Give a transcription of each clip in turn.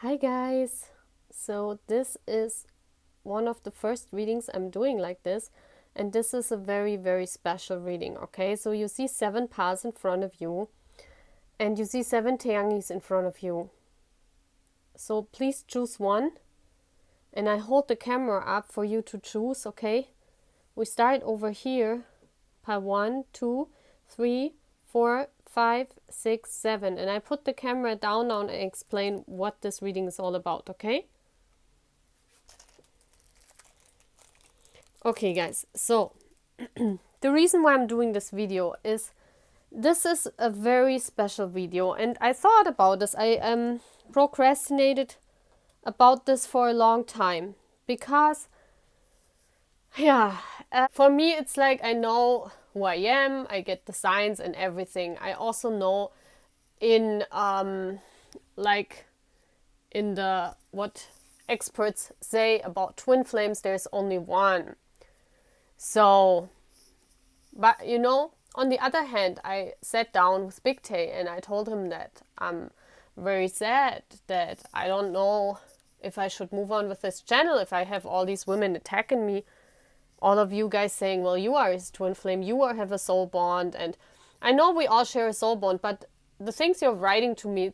Hi guys! So this is one of the first readings I'm doing like this, and this is a very, very special reading, okay? So you see 7 piles in front of you, and you see 7 Taehyungis in front of you. So please choose one, and I hold the camera up for you to choose, okay? We start over here, pile 1, 2, 3, 4, 5, 6, 7, and I put the camera down now and explain what this reading is all about, okay? Okay guys, so the reason why I'm doing this video is this is a very special video, and I thought about this. I procrastinated about this for a long time because for me it's like I know who I am, I get the signs and everything. I also know in in the what experts say about twin flames, there's only one. So, but on the other hand, I sat down with Big Tay and I told him that I'm very sad that I don't know if I should move on with this channel if I have all these women attacking me. All of you guys saying, well, you are his twin flame, have a soul bond, and I know we all share a soul bond, but the things you're writing to me,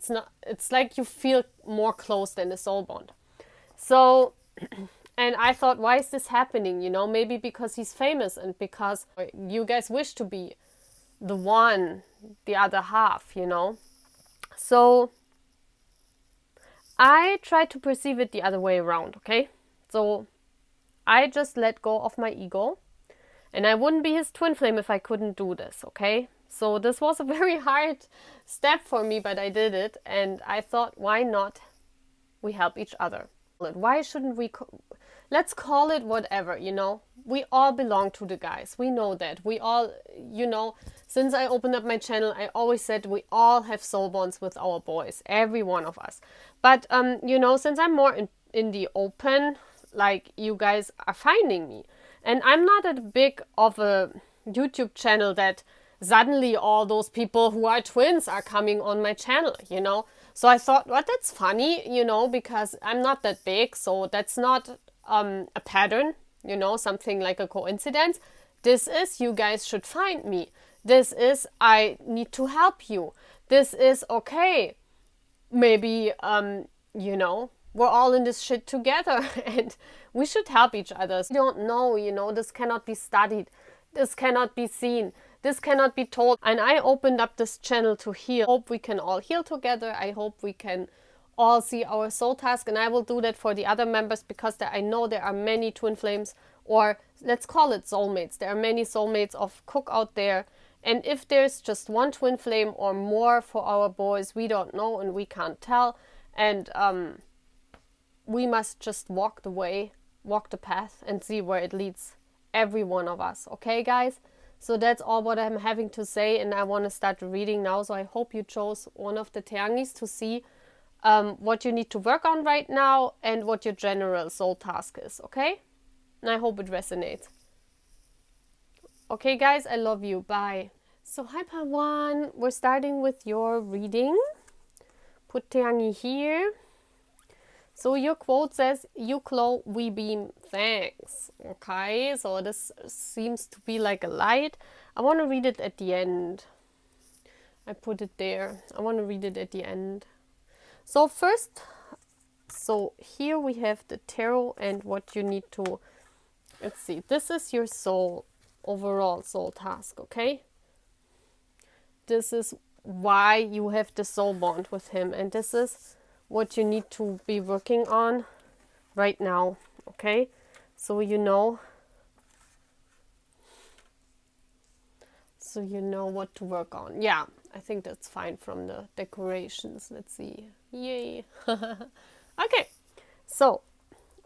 it's like you feel more close than a soul bond. So, and I thought, why is this happening? Maybe because he's famous and because you guys wish to be the one, the other half, So, I try to perceive it the other way around, okay? So, I just let go of my ego, and I wouldn't be his twin flame if I couldn't do this, okay? So, this was a very hard step for me, but I did it, and I thought, why not we help each other? Why shouldn't we let's call it whatever, we all belong to the guys, we know that, we all, since I opened up my channel, I always said we all have soul bonds with our boys, every one of us. But since I'm more in the open, like, you guys are finding me, and I'm not that big of a YouTube channel that suddenly all those people who are twins are coming on my channel, So I thought, well, that's funny, because I'm not that big, so that's not a pattern, something like a coincidence. This is, you guys should find me. This is, I need to help you. This is, okay, maybe, we're all in this shit together and we should help each other. You don't know, this cannot be studied. This cannot be seen. This cannot be told. And I opened up this channel to heal. I hope we can all heal together. I hope we can all see our soul task. And I will do that for the other members because I know there are many twin flames, or let's call it soulmates. There are many soulmates of Cook out there. And if there's just one twin flame or more for our boys, we don't know and we can't tell. And we must just walk the way, walk the path, and see where it leads every one of us. Okay, guys? So that's all what I'm having to say, and I want to start reading now. So I hope you chose one of the Taehyungis to see what you need to work on right now and what your general soul task is, okay? And I hope it resonates. Okay, guys, I love you. Bye. So hi, Pawan. We're starting with your reading. Put Taehyungi here. So your quote says, "You glow, we beam, thanks." Okay, so this seems to be like a light. I want to read it at the end. I put it there. I want to read it at the end. So first, so here we have the tarot and what you need to, let's see, this is your soul, overall soul task, okay? This is why you have the soul bond with him, and this is what you need to be working on right now, okay? So you know what to work on. Yeah, I think that's fine from the decorations. Let's see. Yay. Okay, so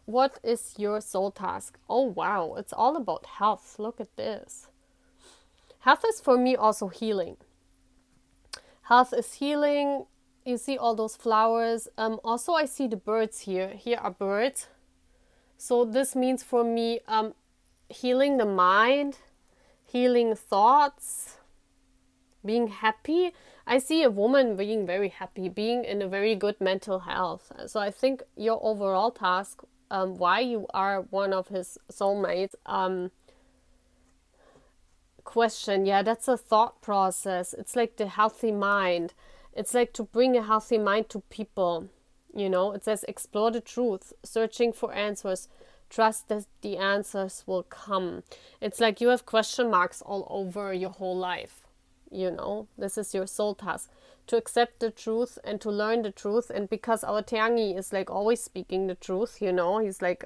what is your soul task? Oh wow, it's all about health. Look at this. Health is for me also healing. Health is healing. You see all those flowers. Also, I see the birds here. Here are birds. So this means for me healing the mind, healing thoughts, Being happy, I see a woman being very happy, being in a very good mental health. So I think your overall task, why you are one of his soulmates, question, yeah, that's a thought process. It's like the healthy mind. It's like to bring a healthy mind to people. You know, it says explore the truth, searching for answers, trust that the answers will come. It's like you have question marks all over your whole life. You know, this is your soul task, to accept the truth and to learn the truth. And because our Taehyung is like always speaking the truth, you know, he's like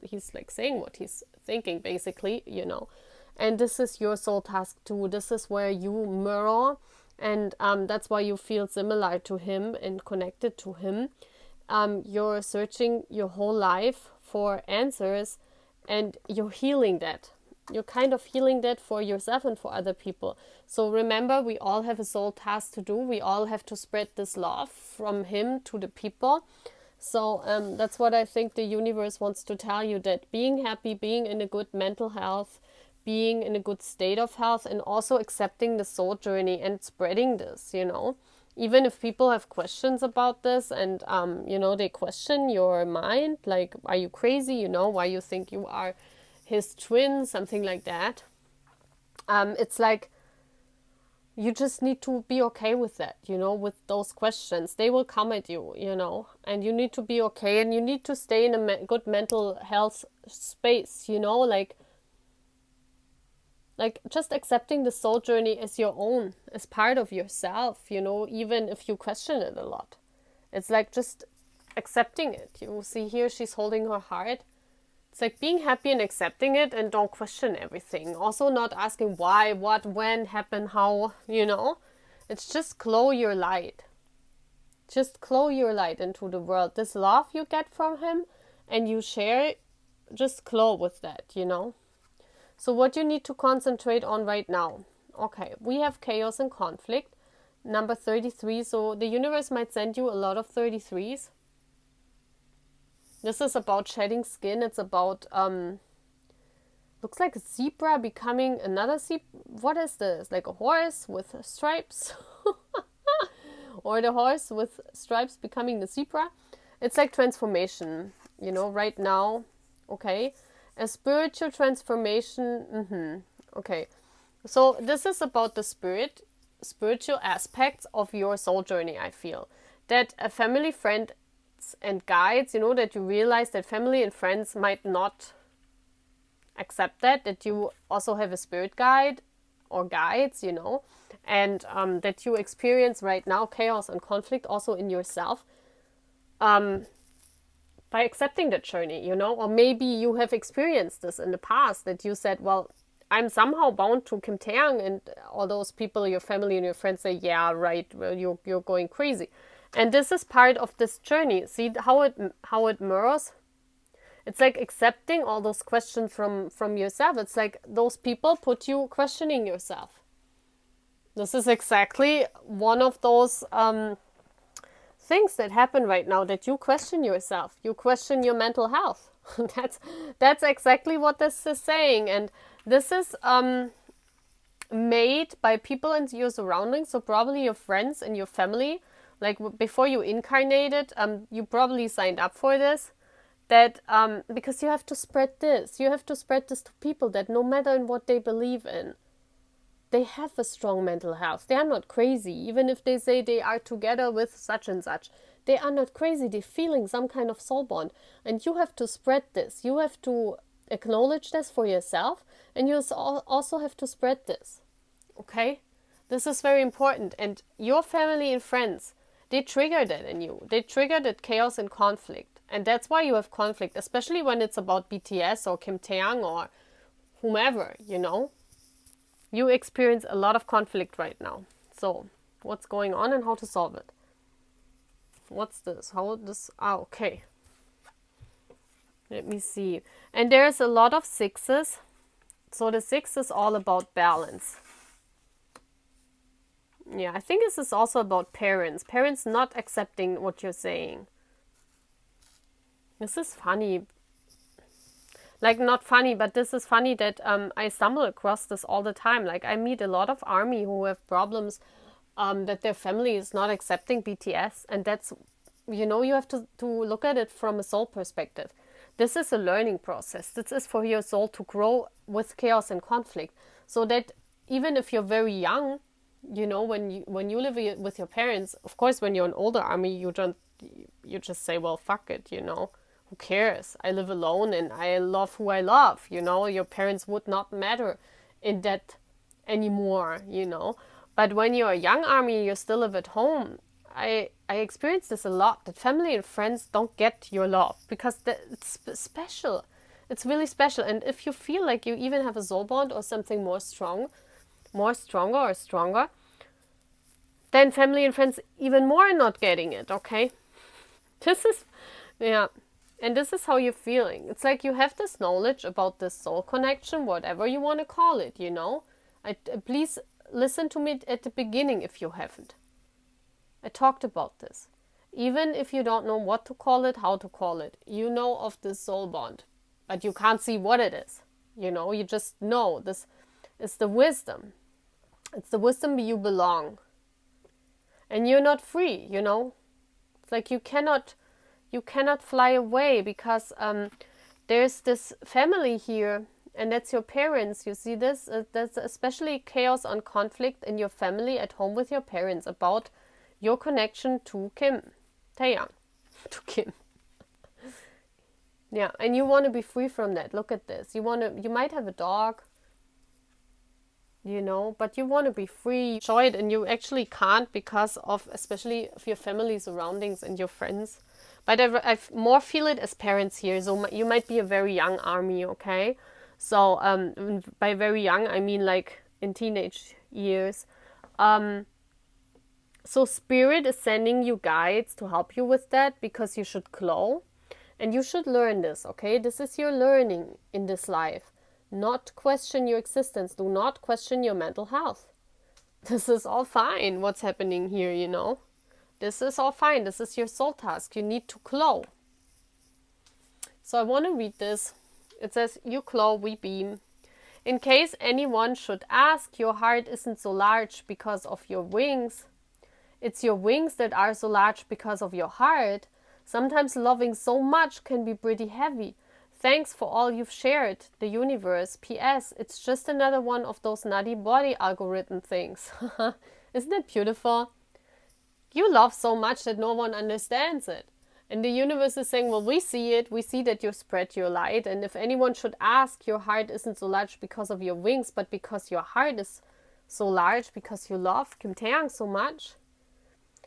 he's like saying what he's thinking basically, you know. And this is your soul task too. This is where you mirror, and that's why you feel similar to him and connected to him. You're searching your whole life for answers, and you're healing that. You're kind of healing that for yourself and for other people. So remember, we all have a soul task to do. We all have to spread this love from him to the people. So that's what I think the universe wants to tell you, that being happy, being in a good mental health, being in a good state of health, and also accepting the soul journey and spreading this, you know. Even if people have questions about this and, you know, they question your mind, like, are you crazy, you know, why you think you are his twin, something like that. It's like, you just need to be okay with that, you know, with those questions. They will come at you, you know, and you need to be okay, and you need to stay in a good mental health space, you know, like just accepting the soul journey as your own, as part of yourself, you know, even if you question it a lot. It's like just accepting it. You see here, she's holding her heart. It's like being happy and accepting it, and don't question everything. Also not asking why, what, when, happen, how, you know. It's just glow your light. Just glow your light into the world. This love you get from him and you share it, just glow with that, you know. So what you need to concentrate on right now. Okay, we have chaos and conflict. Number 33. So the universe might send you a lot of 33s. This is about shedding skin. It's about, looks like a zebra becoming another zebra. What is this? Like a horse with stripes? Or the horse with stripes becoming the zebra? It's like transformation, you know, right now. Okay. A spiritual transformation. Okay. So this is about the spiritual aspects of your soul journey, I feel. That a family, friend, and guides, you know, that you realize that family and friends might not accept that you also have a spirit guide or guides, you know, and that you experience right now chaos and conflict also in yourself, by accepting the journey, you know. Or maybe you have experienced this in the past, that you said, well, I'm somehow bound to Kim Taehyung, and all those people, your family and your friends say, yeah, right, well, you're going crazy. And this is part of this journey. See how it mirrors? It's like accepting all those questions from yourself. It's like those people put you questioning yourself. This is exactly one of those things that happen right now, that you question yourself. You question your mental health. That's exactly what this is saying. And this is made by people in your surroundings, so probably your friends and your family. Like before you incarnated, you probably signed up for this. That because you have to spread this. You have to spread this to people, that no matter in what they believe in, they have a strong mental health. They are not crazy. Even if they say they are together with such and such, they are not crazy. They're feeling some kind of soul bond. And you have to spread this. You have to acknowledge this for yourself. And you also have to spread this. Okay? This is very important. And your family and friends, they trigger that in you. They trigger that chaos and conflict. And that's why you have conflict, especially when it's about BTS or Kim Taehyung or whomever, you know. You experience a lot of conflict right now. So, what's going on and how to solve it? What's this? Okay. Let me see. And there's a lot of sixes. So the 6 is all about balance. Yeah, I think this is also about parents. Parents not accepting what you're saying. This is funny. like, not funny, but this is funny that I stumble across this all the time. Like, I meet a lot of ARMY who have problems that their family is not accepting BTS. And that's, you know, you have to look at it from a soul perspective. This is a learning process. This is for your soul to grow with chaos and conflict. So that even if you're very young, you know, when you live with your parents, of course, when you're an older ARMY, you just say, well, fuck it, you know. Who cares? I live alone and I love who I love, you know. Your parents would not matter in that anymore, you know. But when you're a young ARMY, you still live at home. I experience this a lot, that family and friends don't get your love because it's special. It's really special. And if you feel like you even have a soul bond or something more stronger or stronger, then family and friends even more are not getting it, okay? This is, yeah. And this is how you're feeling. It's like you have this knowledge about this soul connection, whatever you want to call it, you know? Please listen to me at the beginning if you haven't. I talked about this. Even if you don't know what to call it, how to call it, you know of this soul bond. But you can't see what it is. You know, you just know this is the wisdom. It's the wisdom you belong. And you're not free, you know? It's like you cannot fly away because there's this family here, and that's your parents. You see this? There's especially chaos and conflict in your family at home with your parents about your connection to Taehyung, to Kim. Yeah, and you want to be free from that. Look at this. You might have a dog, you know, but you want to be free, enjoy it, and you actually can't because of, especially of your family surroundings and your friends. But I more feel it as parents here. So you might be a very young ARMY, okay? So by very young, I mean like in teenage years. So Spirit is sending you guides to help you with that because you should glow. And you should learn this, okay? This is your learning in this life. Not question your existence. Do not question your mental health. This is all fine, what's happening here, you know? This is all fine. This is your soul task. You need to glow. So I want to read this. It says, you glow, we beam. In case anyone should ask, your heart isn't so large because of your wings. It's your wings that are so large because of your heart. Sometimes loving so much can be pretty heavy. Thanks for all you've shared, the universe. P.S. It's just another one of those nutty body algorithm things. Isn't it beautiful? You love so much that no one understands it. And the universe is saying, well, we see it. We see that you spread your light. And if anyone should ask, your heart isn't so large because of your wings, but because your heart is so large because you love Kim Taehyung so much.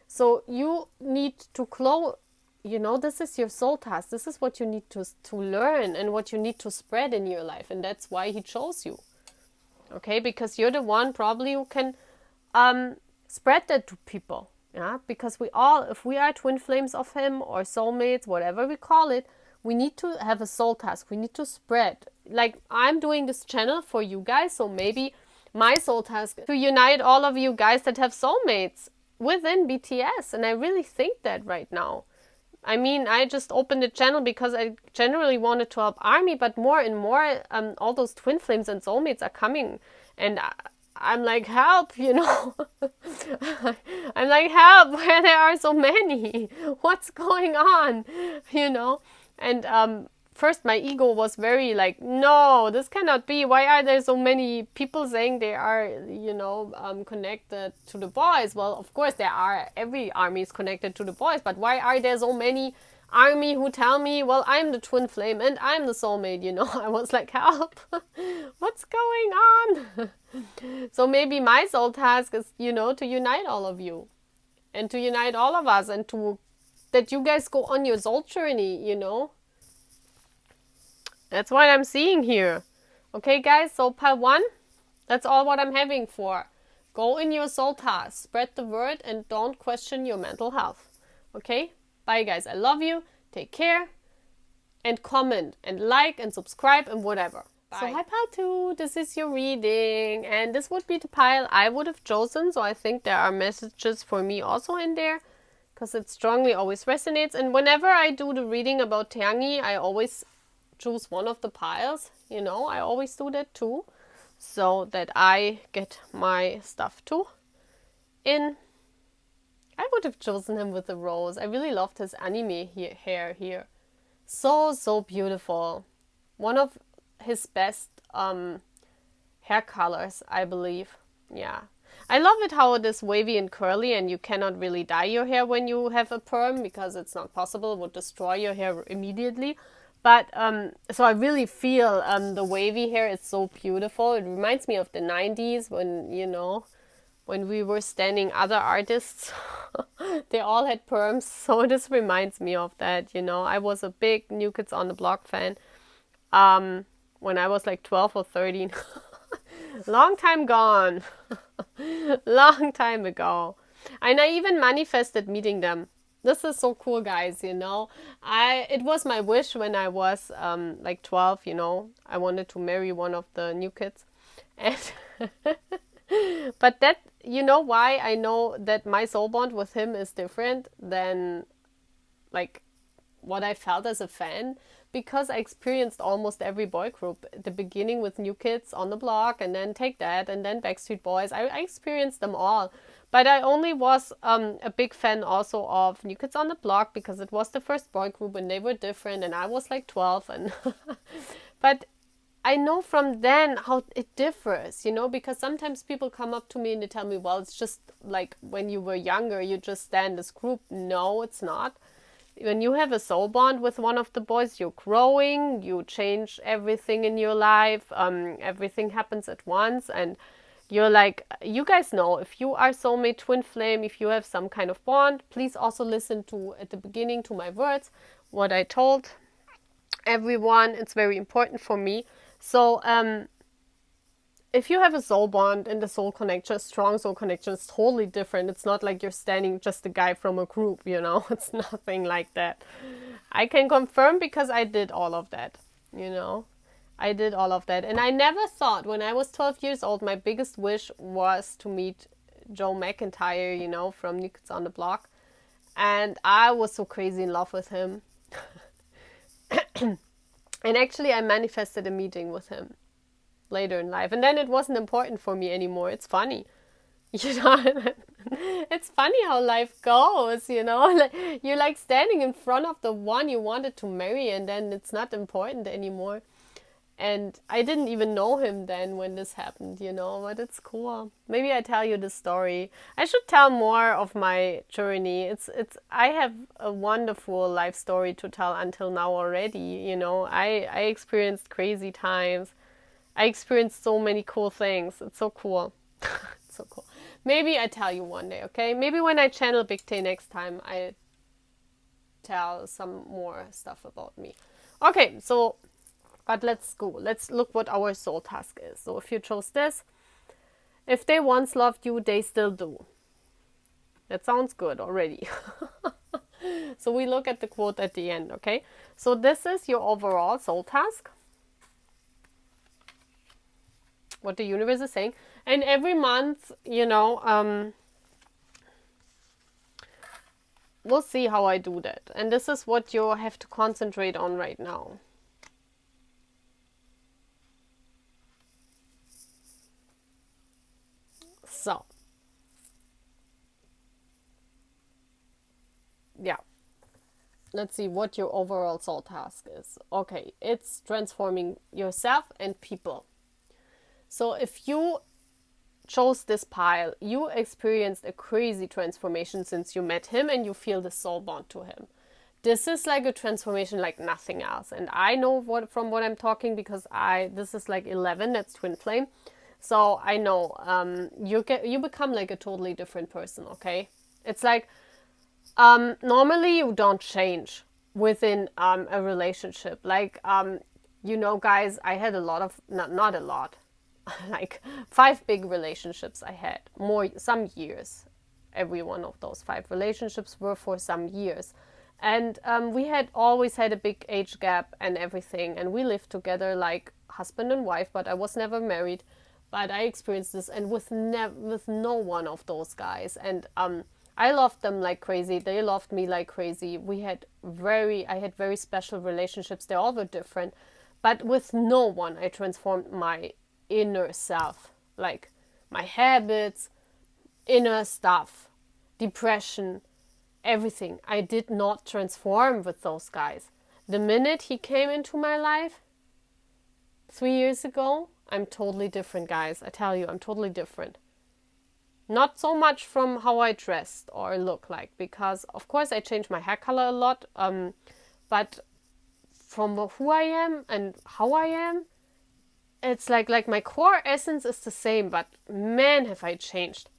So you need to glow. You know, this is your soul task. This is what you need to learn and what you need to spread in your life. And that's why he chose you. Okay? Because you're the one probably who can spread that to people. Yeah? Because we all, if we are twin flames of him or soulmates, whatever we call it, we need to have a soul task. We need to spread. Like, I'm doing this channel for you guys. So maybe my soul task is to unite all of you guys that have soulmates within BTS. And I really think that right now. I mean, I just opened the channel because I generally wanted to help ARMY, but more and more, all those twin flames and soulmates are coming, and I'm like, help, you know. I'm like, help, where there are so many. What's going on, you know? And first my ego was very like, no, this cannot be. Why are there so many people saying they are, you know, connected to the boys? Well, of course there are. Every ARMY is connected to the boys. But why are there so many ARMY who tell me, well, I'm the twin flame and I'm the soulmate, you know? I was like, help. What's going on? So maybe my soul task is, you know, to unite all of you. And to unite all of us. And to that you guys go on your soul journey, you know? That's what I'm seeing here. Okay, guys, so part 1, that's all what I'm having for. Go in your soul task, spread the word, and don't question your mental health. Okay? Bye, guys. I love you. Take care. And comment, and like, and subscribe, and whatever. Bye. So, hi, part 2. This is your reading. And this would be the pile I would have chosen. So, I think there are messages for me also in there. Because it strongly always resonates. And whenever I do the reading about Taehyung, I always choose one of the piles, you know, I always do that too, so that I get my stuff too in. I would have chosen him with the rose. I really loved his anime hair here. So, so beautiful. One of his best hair colors, I believe. Yeah. I love it how it is wavy and curly, and you cannot really dye your hair when you have a perm because it's not possible. It would destroy your hair immediately. But so I really feel the wavy hair is so beautiful. It reminds me of the 90s when, you know, when we were standing other artists. They all had perms, so this reminds me of that, you know. I was a big New Kids on the Block fan when I was like 12 or 13. Long time gone. Long time ago. And I even manifested meeting them. This is so cool, guys, you know. It was my wish when I was like 12, you know. I wanted to marry one of the New Kids. And but that, you know why I know that my soul bond with him is different than like what I felt as a fan? Because I experienced almost every boy group. At the beginning with New Kids on the Block, and then Take That, and then Backstreet Boys. I experienced them all. But I only was a big fan also of New Kids on the Block because it was the first boy group and they were different, and I was like 12. And but I know from then how it differs, you know, because sometimes people come up to me and they tell me, well, it's just like when you were younger, you just stand this group. No, it's not. When you have a soul bond with one of the boys, you're growing, you change everything in your life, everything happens at once, and you're like, you guys know, if you are soulmate, twin flame, if you have some kind of bond, please also listen to, at the beginning, to my words, what I told everyone. It's very important for me. So, if you have a soul bond and a soul connection, a strong soul connection, it's totally different. It's not like you're standing just a guy from a group, you know. It's nothing like that. I can confirm because I did all of that, you know. I did all of that. And I never thought, when I was 12 years old, my biggest wish was to meet Joe McIntyre, you know, from New Kids on the Block. And I was so crazy in love with him. And actually, I manifested a meeting with him later in life, and then it wasn't important for me anymore. It's funny, you know. It's funny how life goes, you know. Like, you're like standing in front of the one you wanted to marry, and then it's not important anymore. And I didn't even know him then when this happened, you know, but it's cool. Maybe I tell you the story. I should tell more of my journey. I have a wonderful life story to tell until now already, you know. I experienced crazy times. I experienced so many cool things. It's so cool. It's so cool. Maybe I tell you one day, okay? Maybe when I channel Big Tay next time, I tell some more stuff about me. Okay, so, but let's go. Let's look what our soul task is. So if you chose this, if they once loved you, they still do. That sounds good already. So we look at the quote at the end, okay? So this is your overall soul task. What the universe is saying. And every month, you know, we'll see how I do that. And this is what you have to concentrate on right now. So, yeah. Let's see what your overall soul task is. Okay, it's transforming yourself and people. So if you chose this pile, you experienced a crazy transformation since you met him and you feel the soul bond to him. This is like a transformation like nothing else. And I know from what I'm talking because this is like 11, that's twin flame. So I know you become like a totally different person, okay? It's like normally you don't change within a relationship. Like you know, guys, I had a lot of not a lot. Like 5 big relationships I had, some years. Every one of those 5 relationships were for some years. And we had always had a big age gap and everything. And we lived together like husband and wife, but I was never married. But I experienced this and with no one of those guys. And I loved them like crazy. They loved me like crazy. I had very special relationships. They all were different. But with no one, I transformed my inner self. Like my habits, inner stuff, depression, everything. I did not transform with those guys. The minute he came into my life 3 years ago, I'm totally different, guys. I tell you, I'm totally different. Not so much from how I dressed or look like, because of course I changed my hair color a lot, but from who I am and how I am, it's like my core essence is the same, but man, have I changed.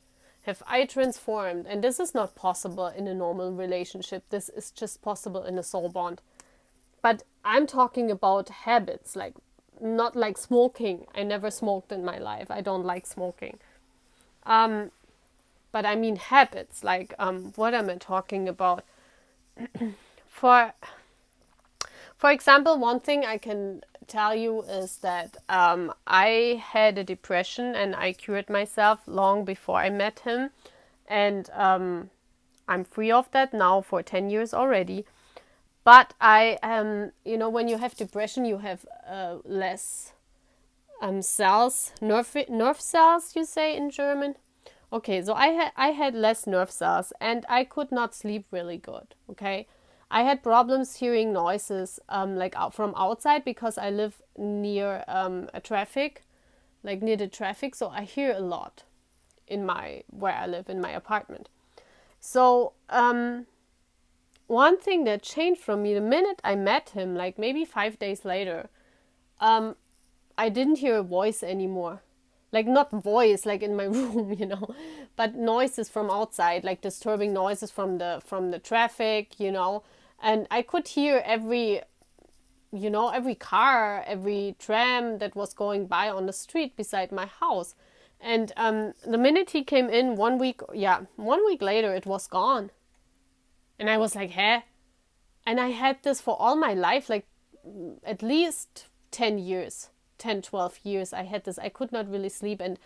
Have I transformed? And this is not possible in a normal relationship. This is just possible in a soul bond. But I'm talking about habits, like not like smoking. I never smoked in my life. I don't like smoking. But I mean habits, like what am I talking about? For example, one thing I can tell you is that I had a depression and I cured myself long before I met him. And I'm free of that now for 10 years already. But when you have depression, you have less cells, nerve cells, you say in German. Okay, so I had less nerve cells and I could not sleep really good, okay? I had problems hearing noises from outside because I live near a traffic, like near the traffic, so I hear a lot where I live in my apartment. So one thing that changed from me the minute I met him, like maybe 5 days later, I didn't hear a voice anymore. Like not voice, like in my room, but noises from outside, like disturbing noises from the traffic, and I could hear every car, every tram that was going by on the street beside my house. And the minute he came in 1 week later, it was gone. And I was like, huh? And I had this for all my life, like at least 10 years. 10, 12 years I had this. I could not really sleep, and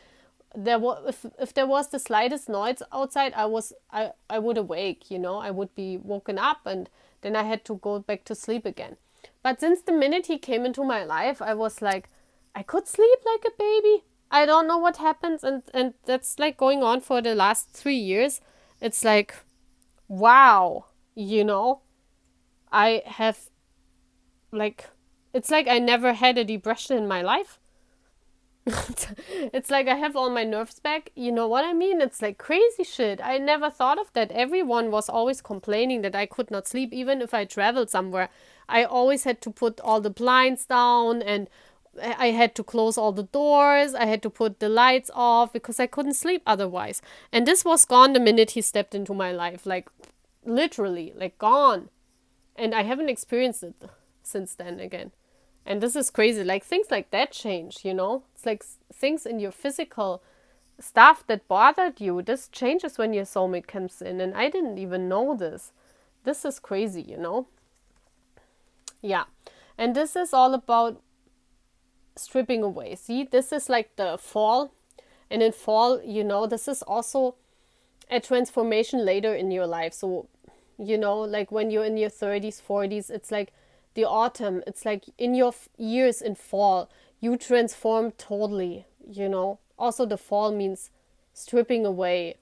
if there was the slightest noise outside, I would awake, I would be woken up, and then I had to go back to sleep again. But since the minute he came into my life, I was like, I could sleep like a baby. I don't know what happens, and that's like going on for the last 3 years. It's like, wow, I have like, it's like I never had a depression in my life. It's like I have all my nerves back. You know what I mean? It's like crazy shit. I never thought of that. Everyone was always complaining that I could not sleep. Even if I traveled somewhere, I always had to put all the blinds down and I had to close all the doors. I had to put the lights off because I couldn't sleep otherwise. And this was gone the minute he stepped into my life. Like literally, like gone. And I haven't experienced it since then again. And this is crazy. Like things like that change, It's like things in your physical stuff that bothered you. This changes when your soulmate comes in. And I didn't even know this. This is crazy, Yeah. And this is all about stripping away. See, this is like the fall. And in fall, this is also a transformation later in your life. So, like when you're in your 30s, 40s, it's like the autumn. It's like in your years in fall, you transform totally, Also the fall means stripping away,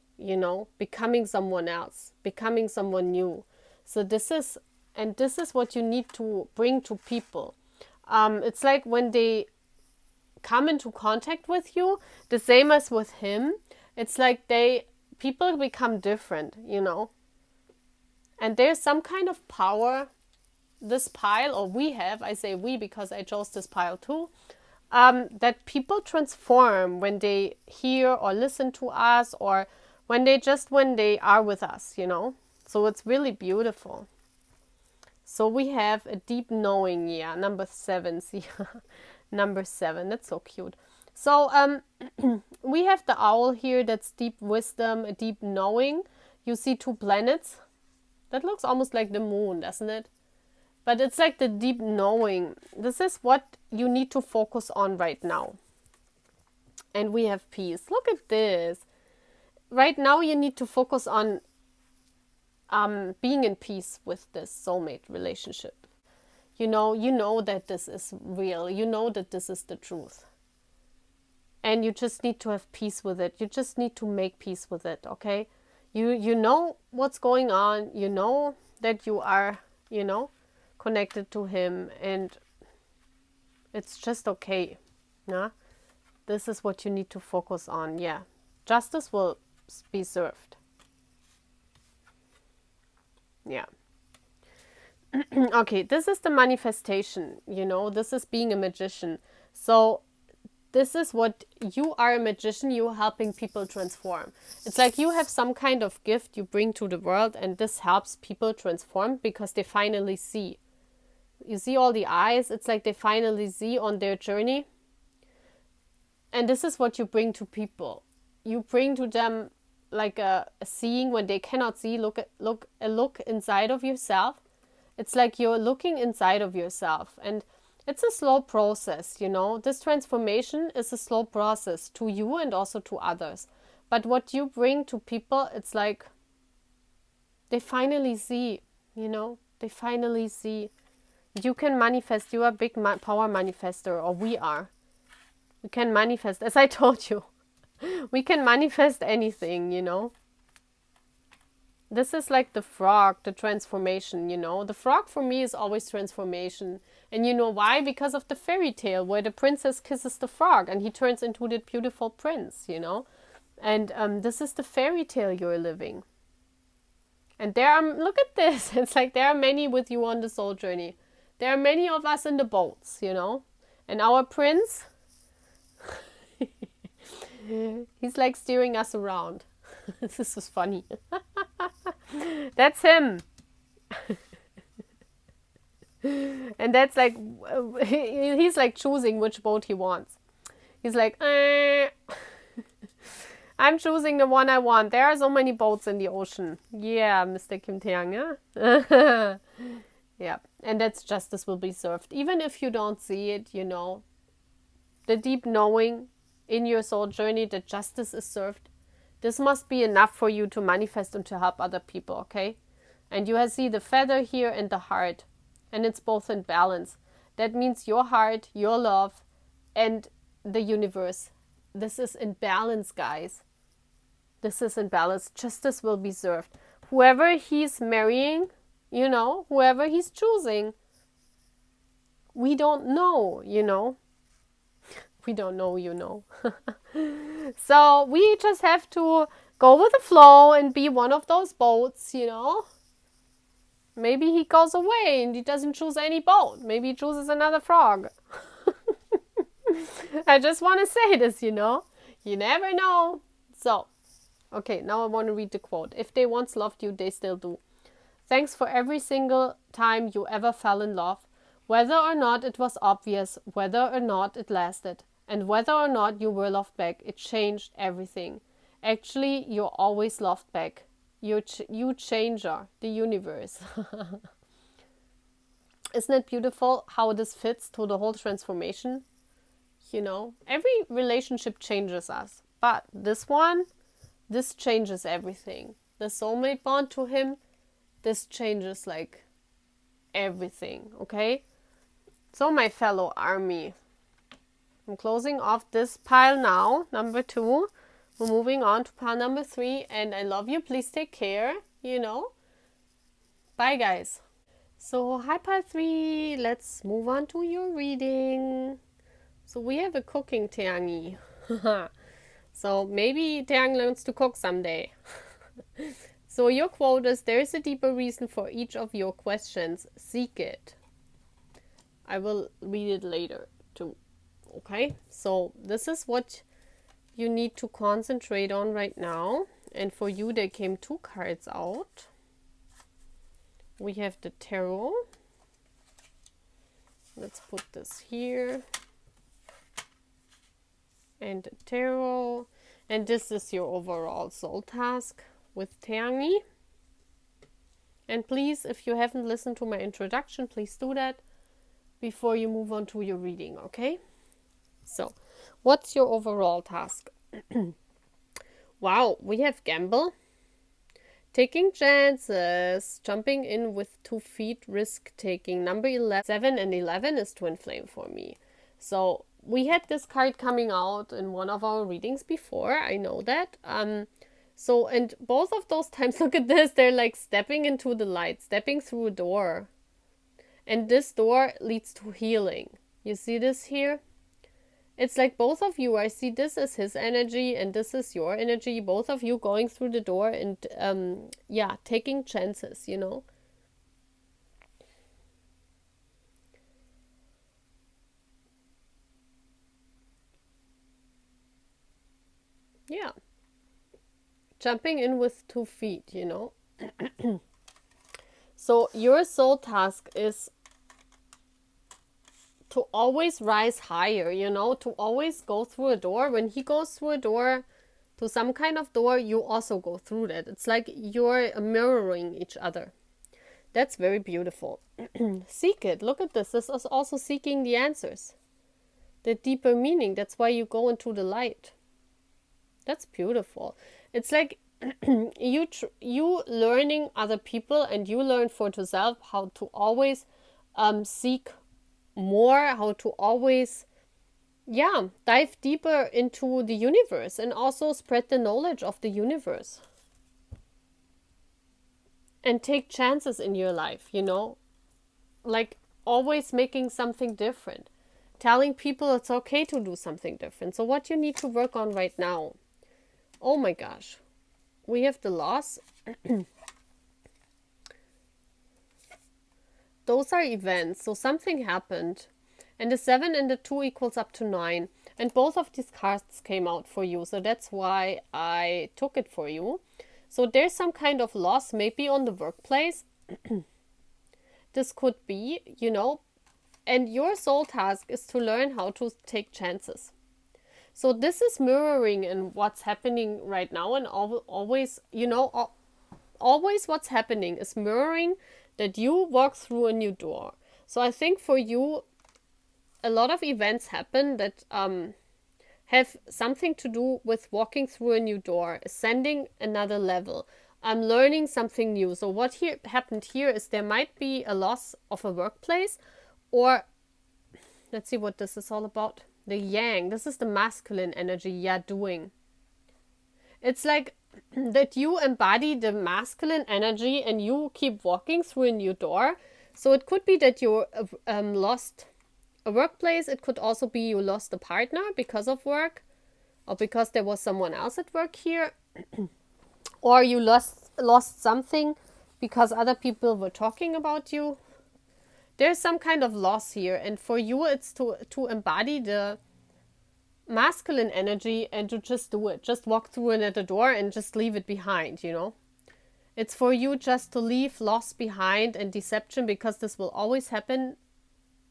becoming someone else, becoming someone new. So this is what you need to bring to people. It's like when they come into contact with you, the same as with him, it's like people become different, And there's some kind of power, this pile, or we have, I say we because I chose this pile too, that people transform when they hear or listen to us, or when they are with us, So it's really beautiful. So we have a deep knowing, number 7, see, number 7, that's so cute. So we have the owl here, that's deep wisdom, a deep knowing. You see 2 planets. That looks almost like the moon, doesn't it? But it's like the deep knowing. This is what you need to focus on right now. And we have peace. Look at this. Right now you need to focus on being in peace with this soulmate relationship. You know that this is real. You know that this is the truth. And you just need to have peace with it. You just need to make peace with it, okay? You know what's going on. You know that you are, connected to him, and it's just okay. Yeah? This is what you need to focus on. Yeah. Justice will be served. Yeah. Okay, this is the manifestation, this is being a magician. So this is what you are, a magician. You're helping people transform. It's like you have some kind of gift you bring to the world, and this helps people transform because they finally see. You see all the eyes? It's like they finally see on their journey. And this is what you bring to people. You bring to them like a seeing when they cannot see. A look inside of yourself. It's like you're looking inside of yourself, and it's a slow process, This transformation is a slow process to you and also to others. But what you bring to people, it's like they finally see, They finally see. You can manifest. You are a big power manifester, or we are. We can manifest, as I told you. We can manifest anything, This is like the frog, the transformation, The frog for me is always transformation. And you know why? Because of the fairy tale where the princess kisses the frog and he turns into the beautiful prince, And this is the fairy tale you're living. And look at this. It's like there are many with you on the soul journey. There are many of us in the boats, And our prince, he's like steering us around. This is funny. That's him. And that's like, he's like choosing which boat he wants. He's like, I'm choosing the one I want. There are so many boats in the ocean. Yeah, Mr. Kim Taehyung, yeah? Yeah, and that's justice will be served. Even if you don't see it, the deep knowing in your soul journey that justice is served. This must be enough for you to manifest and to help other people, okay? And you see the feather here and the heart. And it's both in balance. That means your heart, your love, and the universe. This is in balance, guys. This is in balance. Justice will be served. Whoever he's marrying, whoever he's choosing, we don't know, We don't know, So we just have to go with the flow and be one of those boats, Maybe he goes away and he doesn't choose any boat. Maybe he chooses another frog. I just want to say this, You never know. So, okay, now I want to read the quote. If they once loved you, they still do. Thanks for every single time you ever fell in love, whether or not it was obvious, whether or not it lasted. And whether or not you were loved back, it changed everything. Actually, you're always loved back. You changer, the universe. Isn't it beautiful how this fits to the whole transformation? Every relationship changes us. But this changes everything. The soulmate bond to him, this changes like everything, okay? So my fellow army, I'm closing off this pile now, number 2. We're moving on to pile number 3, and I love you. Please take care, Bye, guys. So, hi, pile 3. Let's move on to your reading. So, we have a cooking Taehyung. So, maybe Taehyung learns to cook someday. So, your quote is, there is a deeper reason for each of your questions. Seek it. I will read it later, too. Okay, so this is what you need to concentrate on right now. And for you, there came 2 cards out. We have the tarot. Let's put this here. And the tarot. And this is your overall soul task with Taehyung. And please, if you haven't listened to my introduction, please do that before you move on to your reading, okay? So, what's your overall task? Wow, we have gamble, Taking chances, jumping in with 2 feet, risk taking. Number 11, 7 and 11 is twin flame for me. So we had this card coming out in one of our readings before. I know that. So, and both of those times, look at this, they're like stepping into the light, stepping through a door. And this door leads to healing. You see this here? It's like both of you, I see this as his energy and this is your energy. Both of you going through the door and, yeah, taking chances, you know. Yeah. Jumping in with 2 feet, you know. So your soul task is to always rise higher, you know, to always go through a door. When he goes through a door, to some kind of door, you also go through that. It's like you're mirroring each other. That's very beautiful. Seek it. Look at this. This is also seeking the answers, the deeper meaning. That's why you go into the light. That's beautiful. It's like you learning other people, and you learn for yourself how to always seek more, how to always, yeah, dive deeper into the universe and also spread the knowledge of the universe and take chances in your life, you know, like always making something different, telling people it's okay to do something different. So what you need to work on right now, oh my gosh, we have the loss. Those are events. So something happened. And the 7 and the 2 equals up to 9. And both of these cards came out for you. So that's why I took it for you. So there's some kind of loss, maybe on the workplace. This could be, you know. And your soul task is to learn how to take chances. So this is mirroring in what's happening right now. And always, you know, always what's happening is mirroring that you walk through a new door. So I think for you, a lot of events happen that have something to do with walking through a new door, ascending another level. I'm learning something new. So what happened here is there might be a loss of a workplace, or let's see what this is all about. The yang, this is the masculine energy, yeah, doing. It's like that you embody the masculine energy and you keep walking through a new door. So it could be that you lost a workplace. It could also be you lost a partner because of work, or because there was someone else at work here, or you lost something because other people were talking about you. There's some kind of loss here, and for you it's to embody the masculine energy and to just do it. Just walk through another door and just leave it behind, you know. It's for you just to leave loss behind and deception, because this will always happen,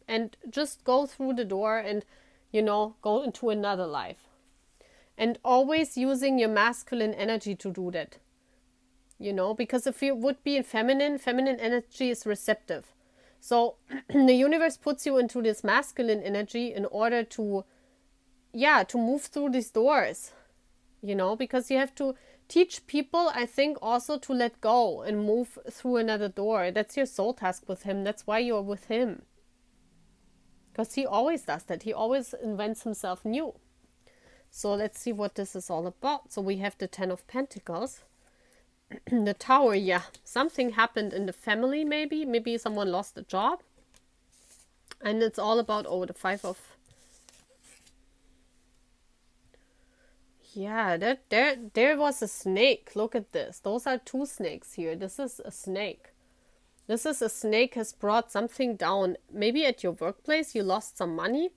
and just go through the door and, you know, go into another life. And always using your masculine energy to do that, you know, because if you would be in feminine energy is receptive. So the universe puts you into this masculine energy in order to, yeah, to move through these doors, you know, because you have to teach people, I think, also to let go and move through another door. That's your soul task with him. That's why you're with him. Because he always does that. He always invents himself new. So let's see what this is all about. So we have the 10 of Pentacles. The Tower, yeah. Something happened in the family, maybe. Maybe someone lost a job. And it's all about, oh, the 5 of... Yeah, there was a snake. Look at this. Those are 2 snakes here. This is a snake. This is a snake has brought something down. Maybe at your workplace you lost some money.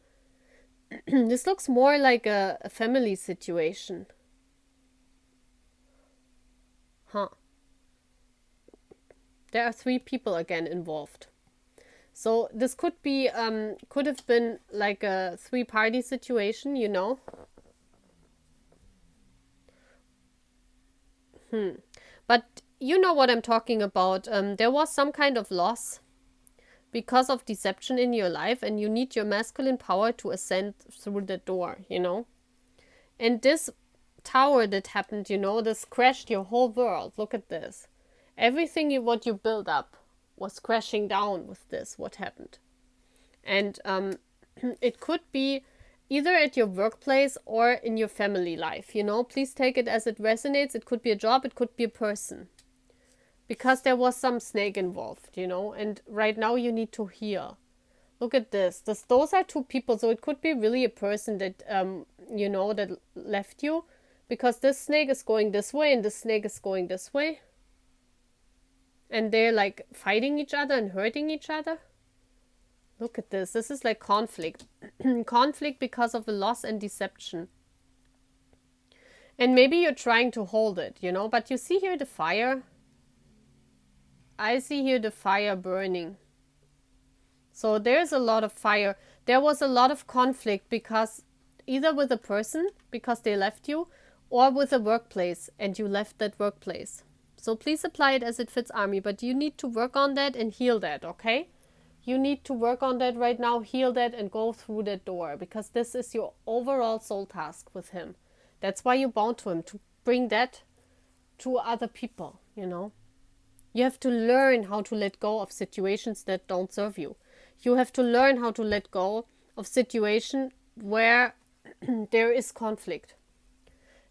This looks more like a family situation. Huh. There are 3 people again involved. So this could be, could have been like a 3-party situation, you know. But you know what I'm talking about. There was some kind of loss because of deception in your life, and you need your masculine power to ascend through the door, you know. And this tower that happened, you know, this crashed your whole world. Look at this. Everything what you build up was crashing down with this, what happened. And it could be either at your workplace or in your family life, you know. Please take it as it resonates. It could be a job, it could be a person. Because there was some snake involved, you know, and right now you need to heal. Look at this. Those are two people, so it could be really a person that, you know, that left you. Because this snake is going this way and this snake is going this way. And they're like fighting each other and hurting each other. Look at this. This is like conflict. Conflict because of a loss and deception. And maybe you're trying to hold it, you know, but you see here the fire. I see here the fire burning. So there's a lot of fire. There was a lot of conflict because either with a person, because they left you, or with a workplace and you left that workplace. So please apply it as it fits, Army, but you need to work on that and heal that, okay? You need to work on that right now, heal that and go through that door because this is your overall soul task with him. That's why you're bound to him, to bring that to other people, you know? You have to learn how to let go of situations that don't serve you. You have to learn how to let go of situations where there is conflict.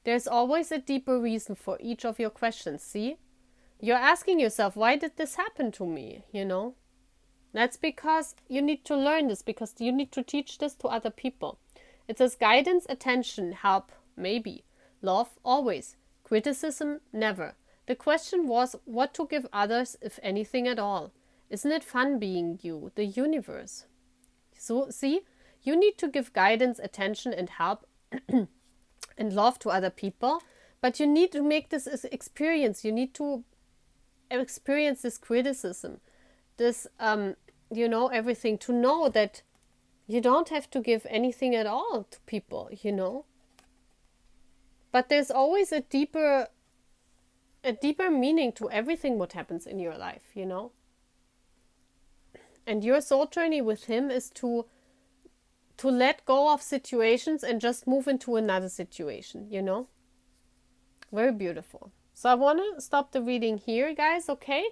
There's always a deeper reason for each of your questions, see? You're asking yourself, why did this happen to me, you know? That's because you need to learn this, because you need to teach this to other people. It says guidance, attention, help, maybe. Love, always. Criticism, never. The question was what to give others, if anything at all. Isn't it fun being you, the universe? So, see, you need to give guidance, attention, and help and love to other people, but you need to make this experience. You need to experience this criticism, this, you know, everything, to know that you don't have to give anything at all to people, you know. But there's always a deeper meaning to everything what happens in your life, you know. And your soul journey with him is to let go of situations and just move into another situation, you know. Very beautiful. So I want to stop the reading here, guys, okay?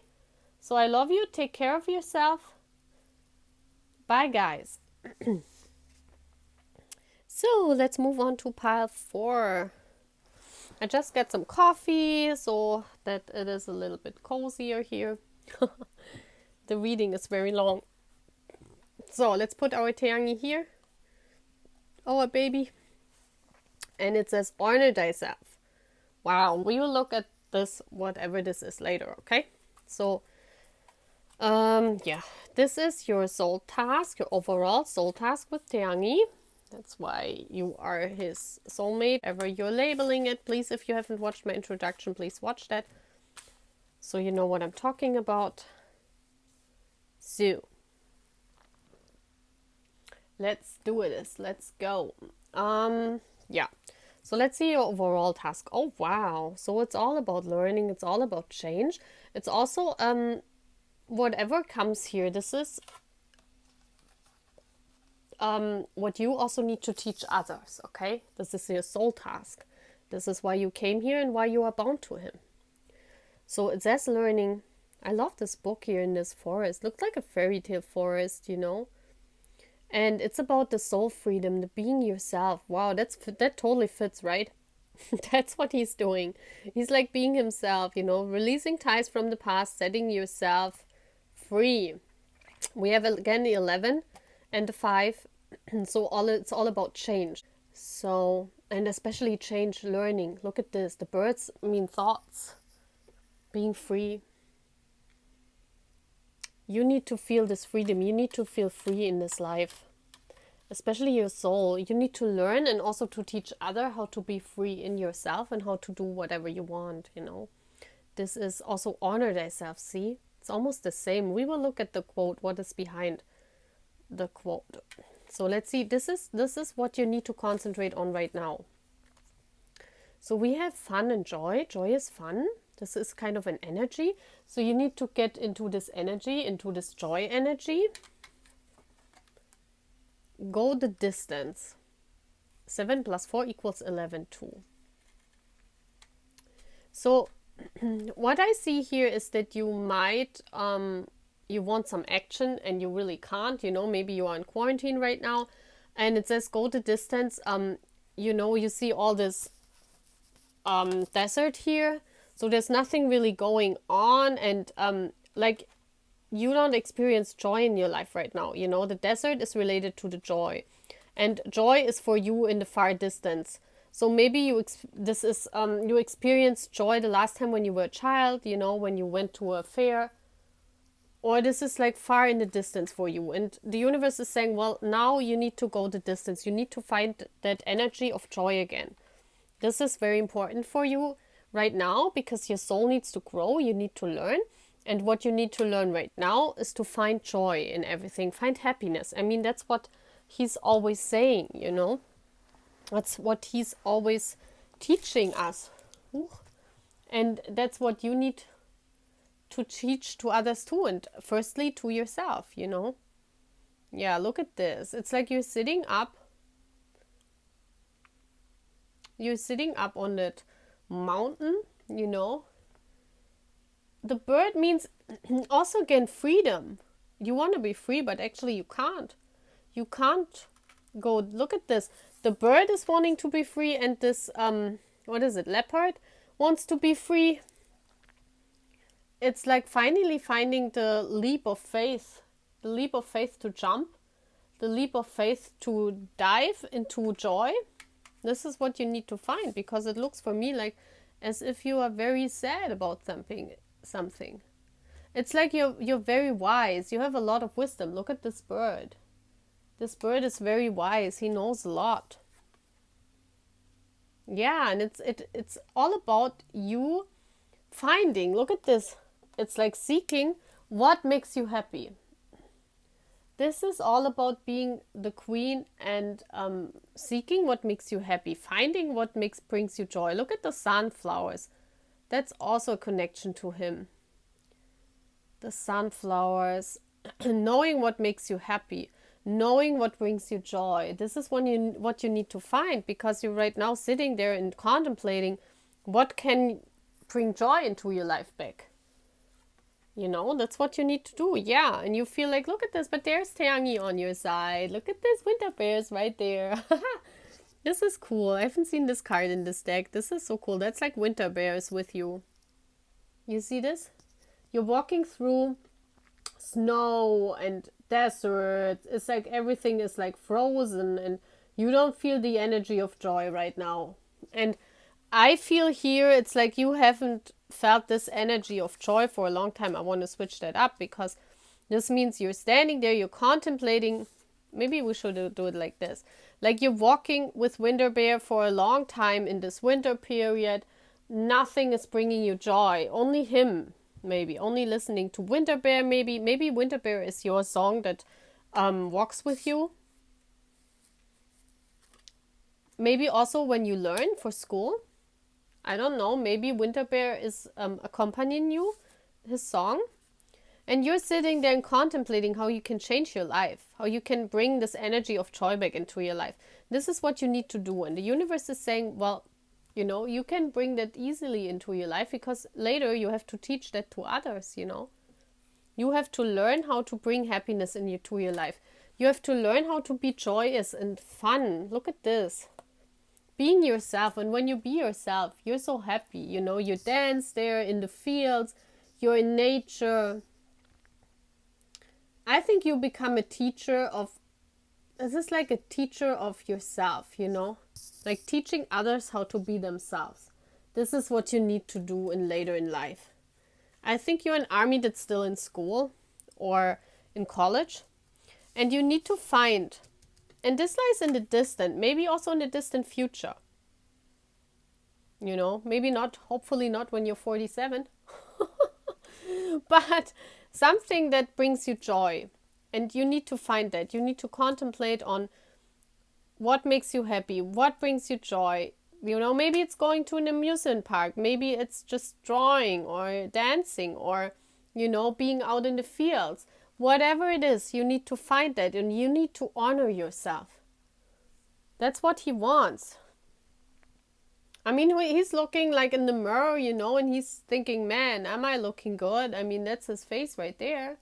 So I love you. Take care of yourself. Bye, guys. So let's move on to pile 4. I just got some coffee so that it is a little bit cozier here. The reading is very long. So let's put our Taehyung here. Our baby. And it says, honor thyself. Wow, we will look at this, whatever this is, later, okay? So, yeah, this is your soul task, your overall soul task with Taehyung. That's why you are his soulmate. Ever you're labeling it, please, if you haven't watched my introduction, please watch that, so you know what I'm talking about. So, let's do this. Let's go. Yeah. So let's see your overall task. Oh, wow. So it's all about learning. It's all about change. It's also, whatever comes here, this is what you also need to teach others, okay? This is your soul task. This is why you came here and why you are bound to him. So it says learning. I love this book here in this forest. Looks like a fairy tale forest, you know? And it's about the soul freedom, the being yourself. Wow, that totally fits, right? That's what he's doing. He's like being himself, you know, releasing ties from the past, setting yourself free. We have again the 11 and the 5. So it's all about change. So, and especially change learning. Look at this. The birds mean thoughts. Being free. You need to feel this freedom. You need to feel free in this life. Especially your soul. You need to learn and also to teach others how to be free in yourself and how to do whatever you want, you know. This is also honor thyself, see? It's almost the same. We will look at the quote, what is behind the quote. So let's see. This is what you need to concentrate on right now. So we have fun and joy. Joy is fun. This is kind of an energy. So you need to get into this energy, into this joy energy. Go the distance. 7 plus 4 equals 11, 2. So what I see here is that you might, you want some action and you really can't, you know, maybe you are in quarantine right now and it says go the distance. You know, you see all this desert here. So there's nothing really going on, and like you don't experience joy in your life right now. You know, the desert is related to the joy, and joy is for you in the far distance. So maybe this is you experienced joy the last time when you were a child. You know, when you went to a fair, or this is like far in the distance for you. And the universe is saying, well, now you need to go the distance. You need to find that energy of joy again. This is very important for you right now because your soul needs to grow. You need to learn. And what you need to learn right now is to find joy in everything, find happiness. I mean, that's what he's always saying, you know. That's what he's always teaching us. And that's what you need to teach to others too. And firstly, to yourself, you know. Yeah, look at this. It's like you're sitting up. You're sitting up on that mountain, you know. The bird means also again freedom. You want to be free, but actually you can't. You can't go. Look at this. The bird is wanting to be free, and this what is it? Leopard wants to be free. It's like finally finding the leap of faith. The leap of faith to jump. The leap of faith to dive into joy. This is what you need to find, because it looks for me like as if you are very sad about something. It's like you're very wise. You have a lot of wisdom. Look at this bird. This bird is very wise. He knows a lot. Yeah, and it's all about you finding. Look at this. It's like seeking what makes you happy. This is all about being the queen and seeking what makes you happy, finding what brings you joy. Look at the sunflowers. That's also a connection to him. The sunflowers, knowing what makes you happy, knowing what brings you joy. This is what you need to find, because you're right now sitting there and contemplating what can bring joy into your life back. You know, that's what you need to do. Yeah, and you feel like, look at this, but there's Taehyung on your side. Look at this, winter bears right there. This is cool. I haven't seen this card in this deck. This is so cool. That's like winter bears with you. You see this? You're walking through snow and desert. It's like everything is like frozen and you don't feel the energy of joy right now. And I feel here it's like you haven't felt this energy of joy for a long time. I want to switch that up, because this means you're standing there, you're contemplating. Maybe we should do it like this. Like you're walking with Winter Bear for a long time in this winter period. Nothing is bringing you joy. Only him, maybe. Only listening to Winter Bear, maybe. Maybe Winter Bear is your song that walks with you. Maybe also when you learn for school. I don't know, maybe Winter Bear is accompanying you, his song. And you're sitting there and contemplating how you can change your life, how you can bring this energy of joy back into your life. This is what you need to do. And the universe is saying, well, you know, you can bring that easily into your life, because later you have to teach that to others, you know. You have to learn how to bring happiness into your life. You have to learn how to be joyous and fun. Look at this. Being yourself, and when you be yourself, you're so happy, you know, you dance there in the fields, you're in nature. I think you become a teacher of, this is like a teacher of yourself, you know, like teaching others how to be themselves. This is what you need to do later in life. I think you're an army that's still in school or in college, and you need to find. And this lies in the distant, maybe also in the distant future. You know, maybe not, hopefully not when you're 47. But something that brings you joy. And you need to find that. You need to contemplate on what makes you happy, what brings you joy. You know, maybe it's going to an amusement park. Maybe it's just drawing or dancing or, you know, being out in the fields. Whatever it is, you need to find that, and you need to honor yourself. That's what he wants. I mean, he's looking like in the mirror, you know, and he's thinking, man, am I looking good? I mean, that's his face right there.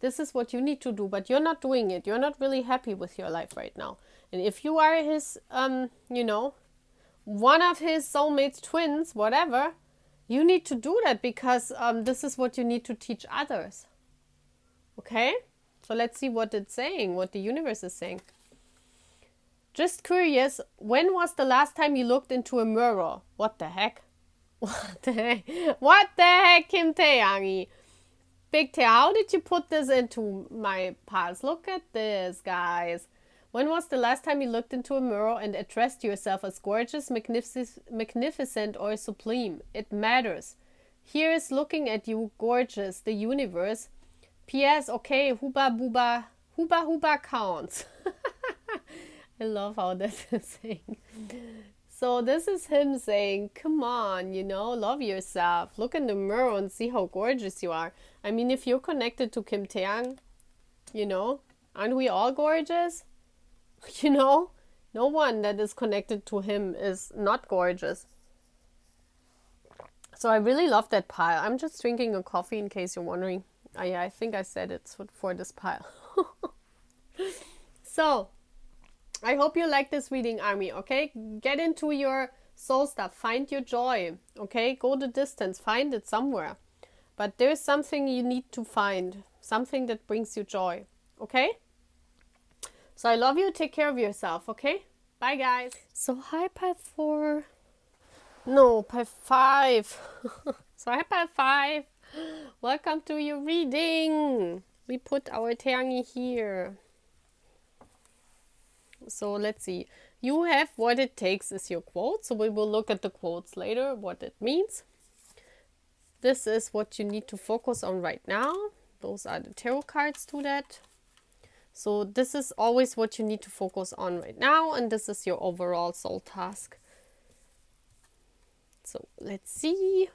This is what you need to do, but you're not doing it. You're not really happy with your life right now. And if you are his, you know, one of his soulmates, twins, whatever, you need to do that because this is what you need to teach others. Okay? So let's see what it's saying, what the universe is saying. Just curious, when was the last time you looked into a mirror? What the heck? What the heck? What the heck, Kim Taehyung? Big Tae, how did you put this into my past? Look at this, guys. When was the last time you looked into a mirror and addressed yourself as gorgeous, magnificent, or sublime? It matters. Here is looking at you, gorgeous, the universe. P.S. Okay, huba huba counts. I love how that is saying. So this is him saying, come on, you know, love yourself. Look in the mirror and see how gorgeous you are. I mean, if you're connected to Kim Taehyung, you know, aren't we all gorgeous? You know, no one that is connected to him is not gorgeous. So I really love that pile. I'm just drinking a coffee in case you're wondering. I think I said it's for this pile. So, I hope you like this reading, Army, okay? Get into your soul stuff. Find your joy, okay? Go the distance. Find it somewhere. But there's something you need to find. Something that brings you joy, okay? So I love you. Take care of yourself, okay? Bye, guys. So hi, pile 4. No, pile 5. So hi, pile 5. Welcome to your reading. We put our Taehyung here. So let's see. You have what it takes is your quote. So we will look at the quotes later, what it means. This is what you need to focus on right now. Those are the tarot cards to that. So this is always what you need to focus on right now. And this is your overall soul task. So let's see.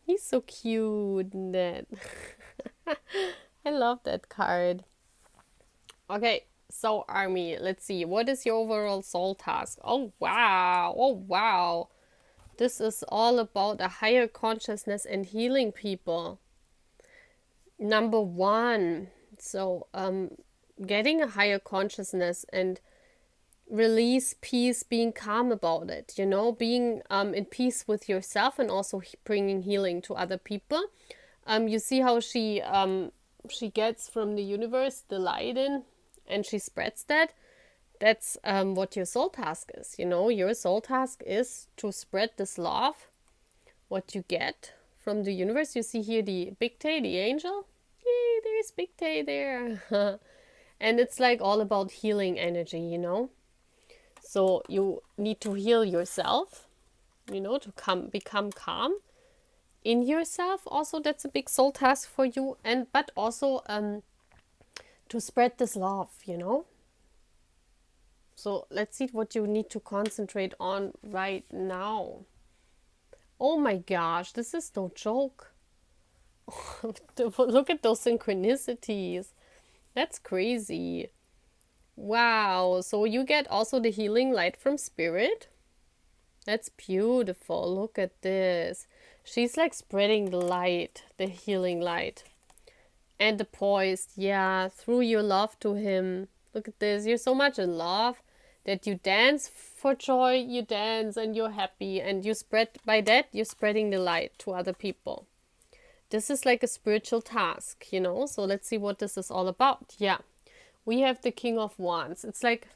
He's so cute. That I love that card. Okay. So, Army, let's see. What is your overall soul task? Oh, wow. Oh, wow. This is all about a higher consciousness and healing people. Number 1. So, getting a higher consciousness and release peace, being calm about it. You know, being in peace with yourself and also bringing healing to other people. You see how she gets from the universe the light in. And she spreads that. That's what your soul task is. You know, your soul task is to spread this love, what you get from the universe. You see here the Big Tae, the angel. Yay, there's Big Tae there. And it's like all about healing energy, you know. So you need to heal yourself, you know, to become calm in yourself. Also, that's a big soul task for you. But also to spread this love, you know. So let's see what you need to concentrate on right now. Oh my gosh, this is no joke. Look at those synchronicities. That's crazy. Wow. So you get also the healing light from spirit. That's beautiful. Look at this. She's like spreading the light, the healing light. And the poised, yeah, through your love to him. Look at this. You're so much in love that you dance for joy. You dance and you're happy. And you spread, by that, you're spreading the light to other people. This is like a spiritual task, you know. So let's see what this is all about. Yeah. We have the King of Wands. It's like,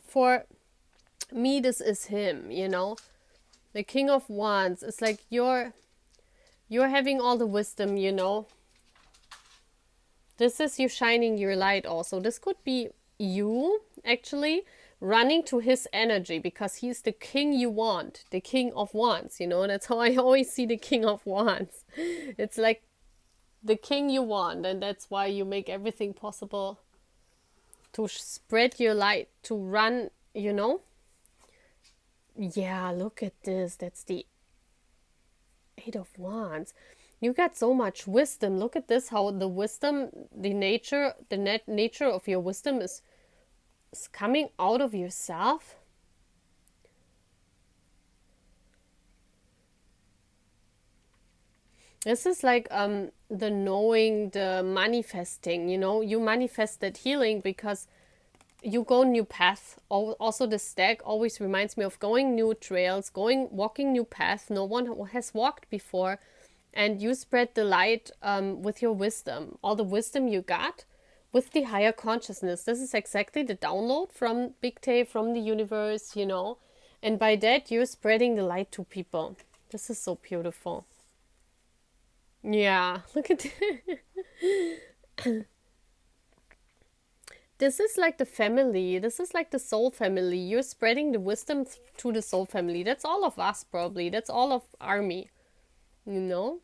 for me, this is him, you know. The King of Wands. It's like you're having all the wisdom, you know. This is you shining your light also. This could be you, actually, running to his energy because he's the king you want. The King of Wands, you know. That's how I always see the King of Wands. It's like the king you want. And that's why you make everything possible to spread your light, to run, you know. Yeah, look at this. That's the 8 of Wands. You got so much wisdom. Look at this, how the wisdom, the nature of your wisdom is coming out of yourself. This is like the knowing, the manifesting, you know, you manifest that healing because you go new paths. Also the stag always reminds me of going new trails, walking new paths no one has walked before, and you spread the light with your wisdom, all the wisdom you got with the higher consciousness. This is exactly the download from Big Tay, from the universe, you know, and by that you're spreading the light to people. This is so beautiful. Yeah, look at this is like the family. This is like the soul family. You're spreading the wisdom to the soul family. That's all of us, probably. That's all of Army, you know?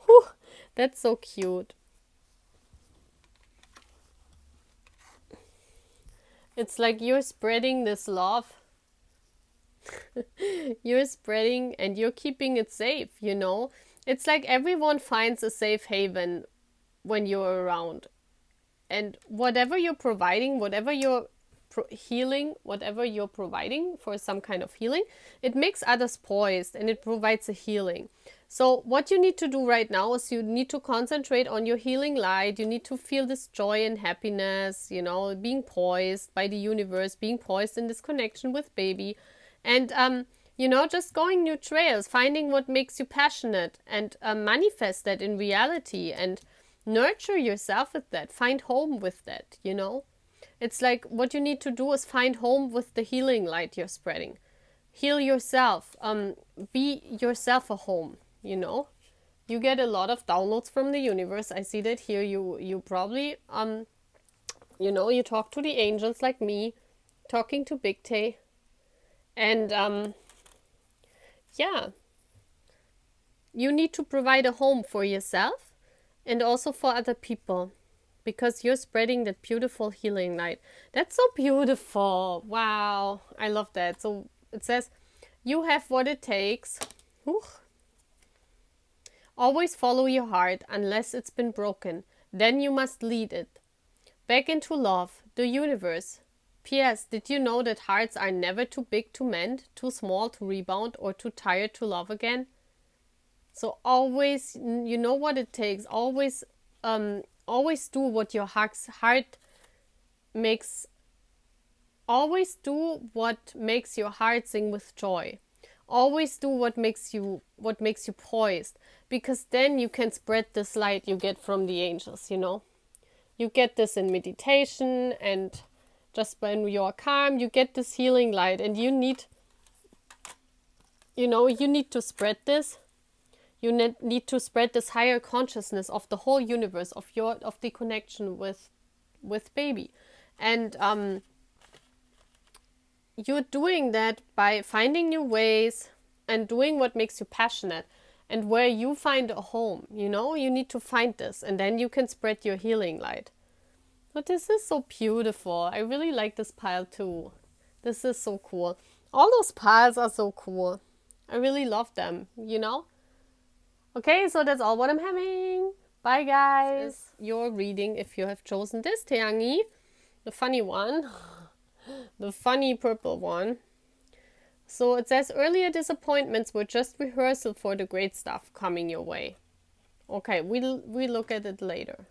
Whew, that's so cute. It's like you're spreading this love. You're spreading and you're keeping it safe, you know? It's like everyone finds a safe haven when you're around. And whatever you're providing, whatever you're healing, whatever you're providing for some kind of healing, it makes others poised and it provides a healing. So what you need to do right now is you need to concentrate on your healing light. You need to feel this joy and happiness, you know, being poised by the universe, being poised in this connection with baby. And, you know, just going new trails, finding what makes you passionate and manifest that in reality and nurture yourself with that. Find home with that, you know. It's like what you need to do is find home with the healing light you're spreading. Heal yourself. Be yourself a home, you know. You get a lot of downloads from the universe. I see that here. You probably you know, you talk to the angels like me, talking to Big Tay. And yeah, you need to provide a home for yourself and also for other people because you're spreading that beautiful healing light. That's so beautiful. Wow, I love that. So it says, you have what it takes. Whew. Always follow your heart unless it's been broken. Then you must lead it back into love, the universe. P.S. Did you know that hearts are never too big to mend, too small to rebound, or too tired to love again? So always, you know what it takes. Always do what your heart makes. Always do what makes your heart sing with joy. Always do what makes you poised, because then you can spread this light you get from the angels, you know. You get this in meditation and just when you're calm, you get this healing light, and you need to spread this. You need to spread this higher consciousness of the whole universe, of the connection with baby. And you're doing that by finding new ways and doing what makes you passionate and where you find a home, you know. You need to find this, and then you can spread your healing light. But this is so beautiful. I really like this pile too. This is so cool. All those piles are so cool. I really love them, you know. Okay, so that's all what I'm having. Bye, guys. Your reading, if you have chosen this Taehyung, the funny one, the funny purple one. So it says, earlier disappointments were just rehearsal for the great stuff coming your way. Okay, we'll look at it later.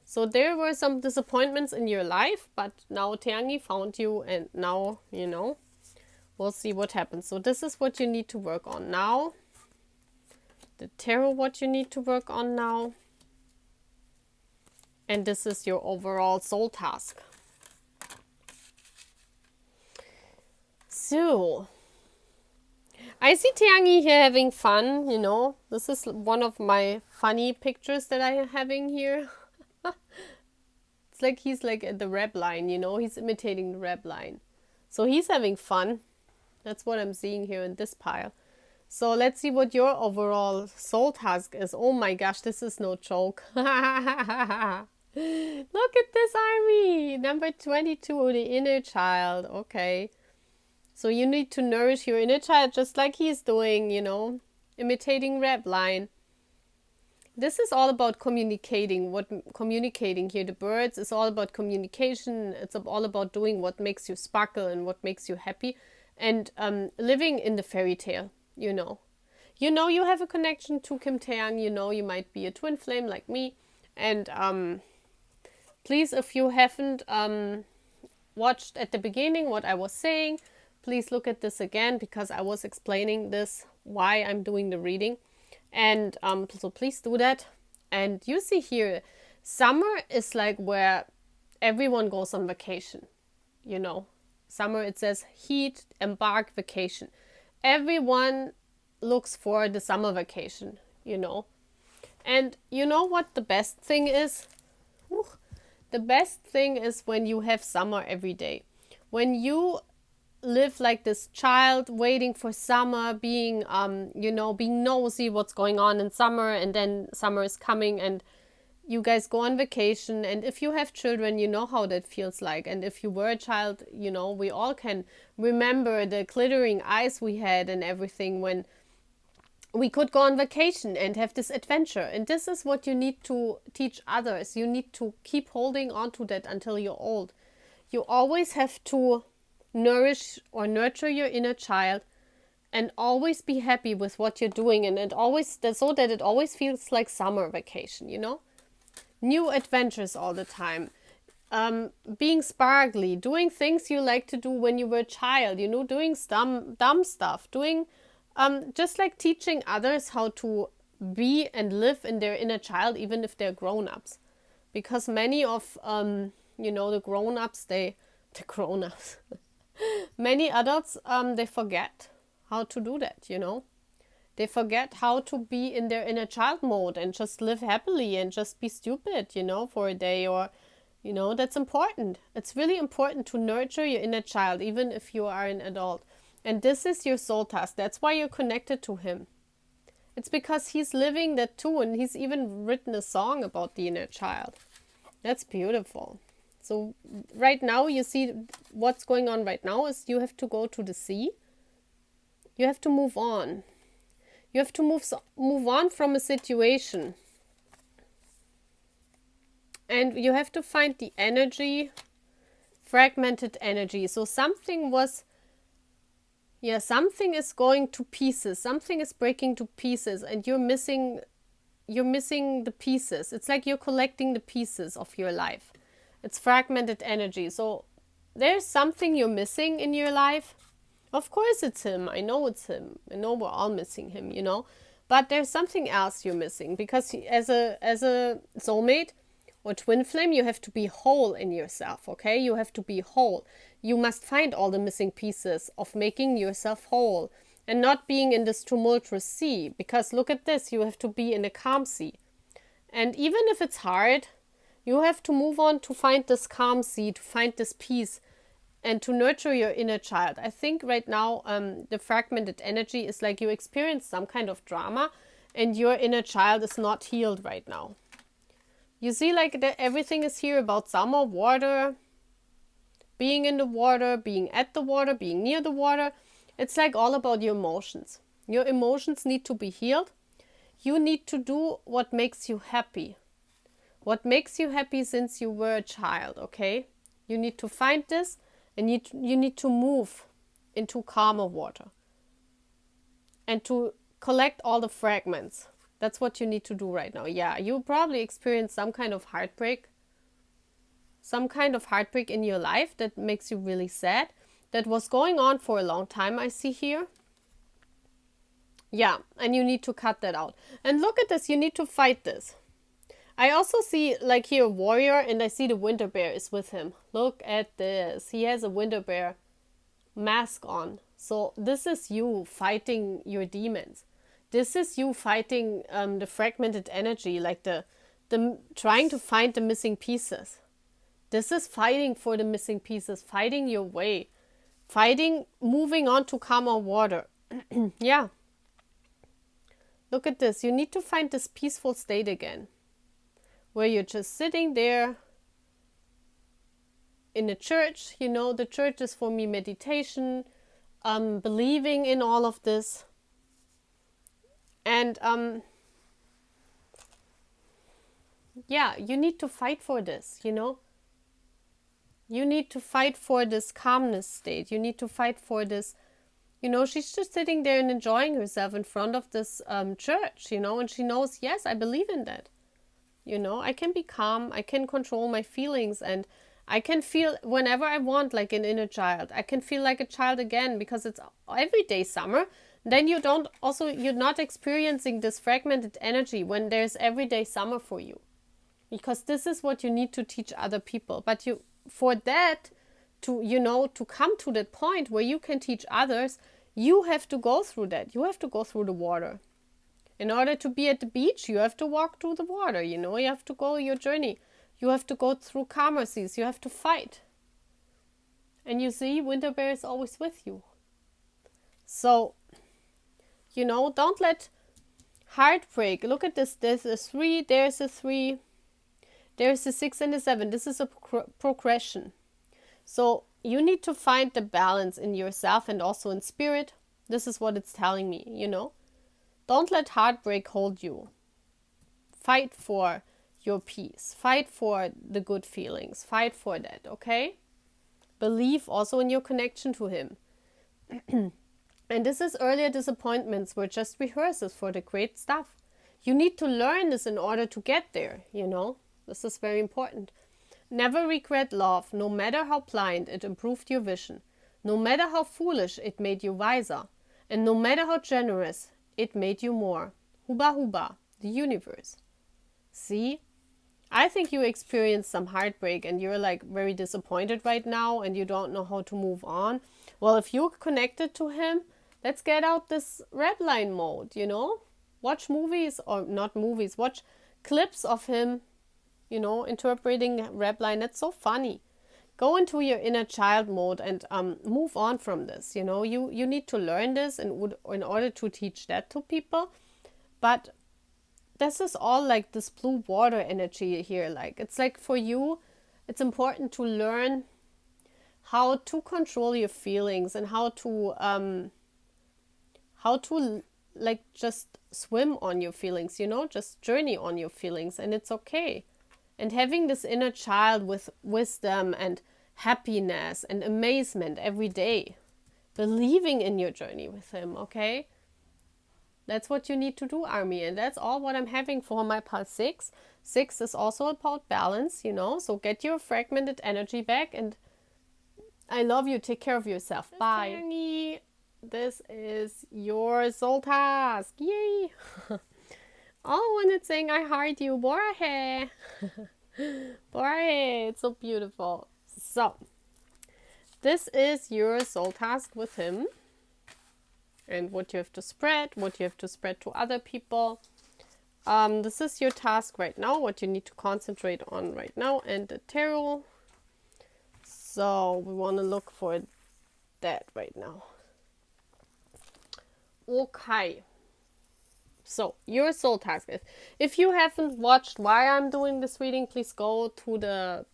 So there were some disappointments in your life, but now Taehyung found you, and now, you know, we'll see what happens. So this is what you need to work on now. The tarot, what you need to work on now. And this is your overall soul task. So, I see Taehyung here having fun, you know. This is one of my funny pictures that I am having here. It's like he's like at the rap line, you know. He's imitating the rap line. So he's having fun. That's what I'm seeing here in this pile. So let's see what your overall soul task is. Oh my gosh, this is no joke. Look at this Army. Number 22, the inner child. Okay. So you need to nourish your inner child just like he's doing, you know, imitating rap line. This is all about communicating. Communicating here, the birds, is all about communication. It's all about doing what makes you sparkle and what makes you happy, and living in the fairy tale, you know. you know you have a connection to Kim Taehyung, you know you might be a twin flame like me. And please, if you haven't watched at the beginning what I was saying, please look at this again, because I was explaining this, why I'm doing the reading. And so please do that. And you see here, summer is like where everyone goes on vacation, you know. Summer, it says heat, embark, vacation. Everyone looks for the summer vacation, you know. And you know what the best thing is? The best thing is when you have summer every day. When you live like this child waiting for summer, being you know, being nosy what's going on in summer, and then summer is coming and you guys go on vacation. And if you have children, you know how that feels like. And if you were a child, you know, we all can remember the glittering eyes we had and everything when we could go on vacation and have this adventure. And this is what you need to teach others. You need to keep holding on to that until you're old. You always have to nourish or nurture your inner child and always be happy with what you're doing. And it always, so that it always feels like summer vacation, you know? New adventures all the time. Being sparkly, doing things you like to do when you were a child, you know, doing dumb stuff, doing just like teaching others how to be and live in their inner child, even if they're grown-ups. Because many of, you know, the grown-ups, many adults, they forget how to do that, you know. They forget how to be in their inner child mode and just live happily and just be stupid, you know, for a day. Or, you know, that's important. It's really important to nurture your inner child, even if you are an adult. And this is your soul task. That's why you're connected to him. It's because he's living that too. And he's even written a song about the inner child. That's beautiful. So right now, you see what's going on right now is you have to go to the sea. You have to move on. You have to move on from a situation. And you have to find the energy, fragmented energy. So something is going to pieces. Something is breaking to pieces and you're missing the pieces. It's like you're collecting the pieces of your life. It's fragmented energy. So there's something you're missing in your life. Of course it's him. I know it's him. I know we're all missing him, you know. But there's something else you're missing. Because as a soulmate or twin flame, you have to be whole in yourself, okay? You have to be whole. You must find all the missing pieces of making yourself whole. And not being in this tumultuous sea. Because look at this. You have to be in a calm sea. And even if it's hard, you have to move on to find this calm sea, to find this peace. And to nurture your inner child. I think right now the fragmented energy is like you experience some kind of drama and your inner child is not healed right now. You see like everything is here about summer, water, being in the water, being at the water, being near the water. It's like all about your emotions. Your emotions need to be healed. You need to do what makes you happy. What makes you happy since you were a child, okay? You need to find this. And you need to move into calmer water and to collect all the fragments. That's what you need to do right now. Yeah, you probably experienced some kind of heartbreak in your life that makes you really sad. That was going on for a long time, I see here. Yeah, and you need to cut that out. And look at this, you need to fight this. I also see like here a warrior and I see the winter bear is with him. Look at this. He has a winter bear mask on. So this is you fighting your demons. This is you fighting the fragmented energy, like the trying to find the missing pieces. This is fighting for the missing pieces, fighting your way, fighting, moving on to calmer water. Yeah. Look at this. You need to find this peaceful state again. Where you're just sitting there in a church, you know, the church is for me meditation, believing in all of this. And yeah, you need to fight for this, you know. You need to fight for this calmness state. You need to fight for this, You know, she's just sitting there and enjoying herself in front of this church, you know, and she knows, yes, I believe in that. You know, I can be calm, I can control my feelings, and I can feel whenever I want like an inner child. I can feel like a child again because it's everyday summer. Then you're not experiencing this fragmented energy when there's everyday summer for you. Because this is what you need to teach other people. But for that to come to that point where you can teach others, you have to go through that. You have to go through the water. In order to be at the beach, you have to walk through the water, you know, you have to go your journey. You have to go through calmer seas, you have to fight. And you see, Winter Bear is always with you. So, you know, don't let heartbreak, look at this, there's a 3, there's a 3, there's a 6 and a 7. This is a progression. So you need to find the balance in yourself and also in spirit. This is what it's telling me, you know. Don't let heartbreak hold you. Fight for your peace. Fight for the good feelings. Fight for that, okay? Believe also in your connection to him. And this is earlier disappointments were just rehearsals for the great stuff. You need to learn this in order to get there, you know. This is very important. Never regret love, no matter how blind it improved your vision. No matter how foolish it made you wiser. And no matter how generous it made you more. Huba huba, the universe. See? I think you experienced some heartbreak and you're like very disappointed right now and you don't know how to move on. Well, if you're connected to him, let's get out this red line mode, you know? Watch movies, or not movies, watch clips of him, you know, interpreting red line. That's so funny. Go into your inner child mode and move on from this, you know? You need to learn this in order to teach that to people. But this is all like this blue water energy here. Like, it's like for you, it's important to learn how to control your feelings and how to like just swim on your feelings, you know, just journey on your feelings, and it's okay. And having this inner child with wisdom and happiness and amazement every day, believing in your journey with him, okay? That's what you need to do, Army. And that's all what I'm having for my pulse 6. 6 is also about balance, you know. So get your fragmented energy back. And I love you. Take care of yourself. Bye. Taehyung, this is your soul task. Yay. Oh, and it's saying I heart you. Borahe. Borahe. It's so beautiful. So, this is your soul task with him. And what you have to spread to other people. This is your task right now, what you need to concentrate on right now, and the tarot. So we want to look for that right now. Okay. So your soul task is, if you haven't watched why I'm doing this reading, please go to the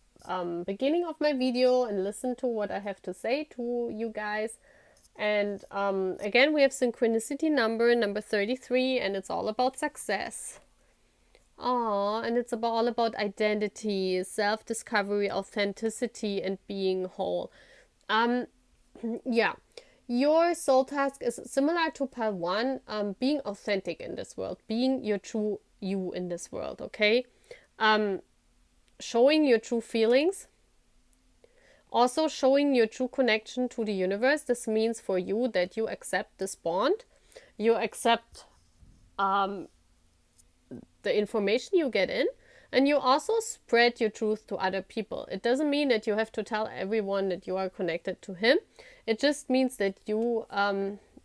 beginning of my video and listen to what I have to say to you guys. And again, we have synchronicity number 33, and it's all about success. And it's all about identity, self-discovery, authenticity, and being whole. Yeah, your soul task is similar to part 1, being authentic in this world, being your true you in this world, okay? Showing your true feelings. Also showing your true connection to the universe. This means for you that you accept this bond. You accept the information you get in. And you also spread your truth to other people. It doesn't mean that you have to tell everyone that you are connected to him. It just means that you,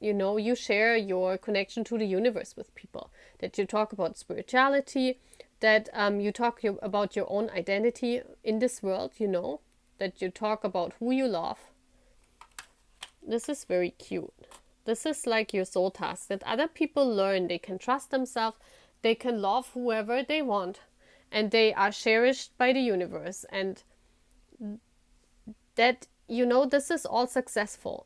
you share your connection to the universe with people. That you talk about spirituality. That you talk about your own identity in this world, you know. That you talk about who you love. This is very cute. This is like your soul task, that other people learn they can trust themselves, they can love whoever they want, and they are cherished by the universe. And that, you know, this is all successful.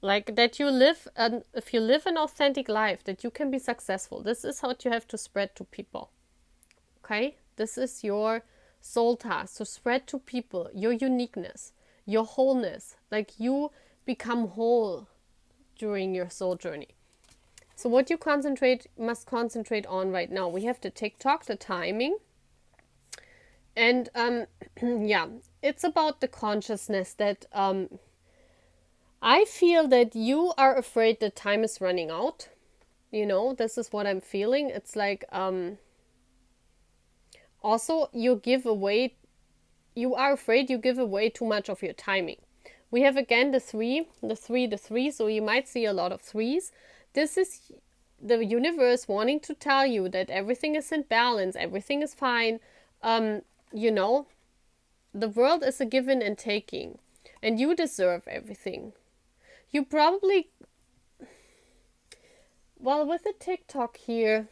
Like that you live, if you live an authentic life, that you can be successful. This is what you have to spread to people. Okay? This is your soul task, to spread to people your uniqueness, your wholeness, like you become whole during your soul journey. So what you must concentrate on right now. We have the TikTok, the timing. And yeah, it's about the consciousness that I feel that you are afraid that time is running out. You know, this is what I'm feeling. It's like also you are afraid you give away too much of your timing. We have again the three, so you might see a lot of threes. This is the universe wanting to tell you that everything is in balance, everything is fine. You know, the world is a giving and taking, and you deserve everything. You probably, well, with the TikTok here,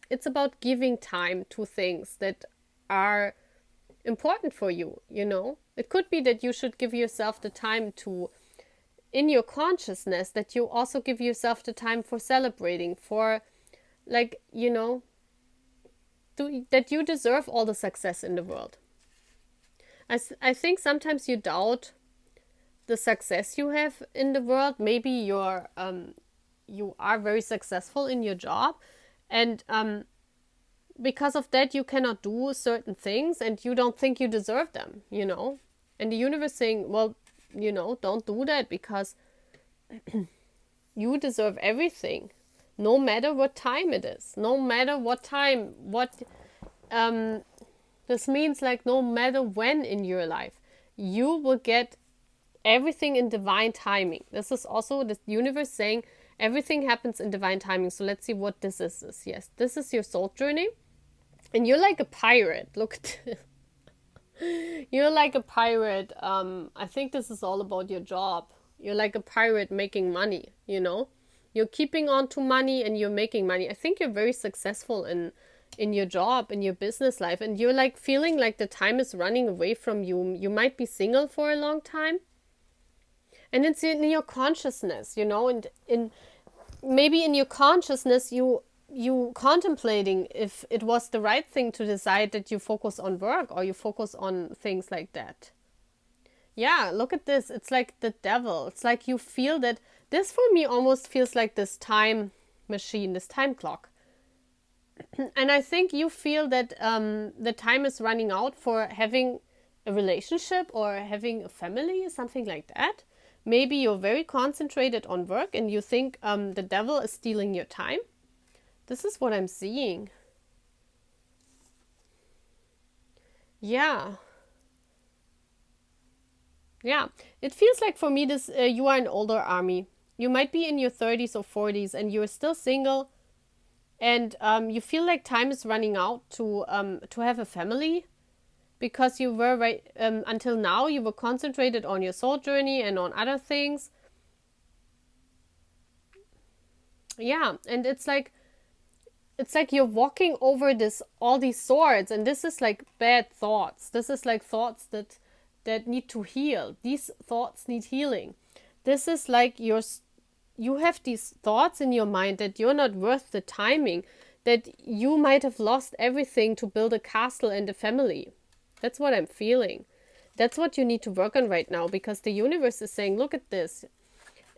it's about giving time to things that are important for you, you know. It could be that you should give yourself the time to, in your consciousness, that you also give yourself the time for celebrating, for, like, you know, that you deserve all the success in the world. I think sometimes you doubt the success you have in the world. Maybe you are very successful in your job, and because of that you cannot do certain things and you don't think you deserve them, you know. And the universe saying, well, you know, don't do that, because you deserve everything, no matter what time it is, no matter what time, this means, like, no matter when in your life, you will get everything in divine timing. This is also the universe saying everything happens in divine timing. So let's see what this is. Yes, this is your soul journey. And you're like a pirate. Look at this. You're like a pirate. I think this is all about your job. You're like a pirate making money, you know. You're keeping on to money and you're making money. I think you're very successful in your job, in your business life, and you're like feeling like the time is running away from you. You might be single for a long time, and it's in your consciousness, you know, and maybe in your consciousness you contemplating if it was the right thing to decide that you focus on work or you focus on things like that. Yeah, look at this. It's like the devil. It's like you feel that this, for me, almost feels like this time machine, this time clock. And I think you feel that the time is running out for having a relationship or having a family, something like that. Maybe you're very concentrated on work and you think the devil is stealing your time. This is what I'm seeing. Yeah. Yeah. It feels like for me this you are an older army. You might be in your 30s or 40s and you're still single. And you feel like time is running out to have a family, because you were until now you were concentrated on your soul journey and on other things. Yeah, and it's like you're walking over all these swords, and this is like bad thoughts. This is like thoughts that need to heal. These thoughts need healing. This is like you have these thoughts in your mind that you're not worth the timing, that you might have lost everything to build a castle and a family. That's what I'm feeling. That's what you need to work on right now, because the universe is saying, look at this.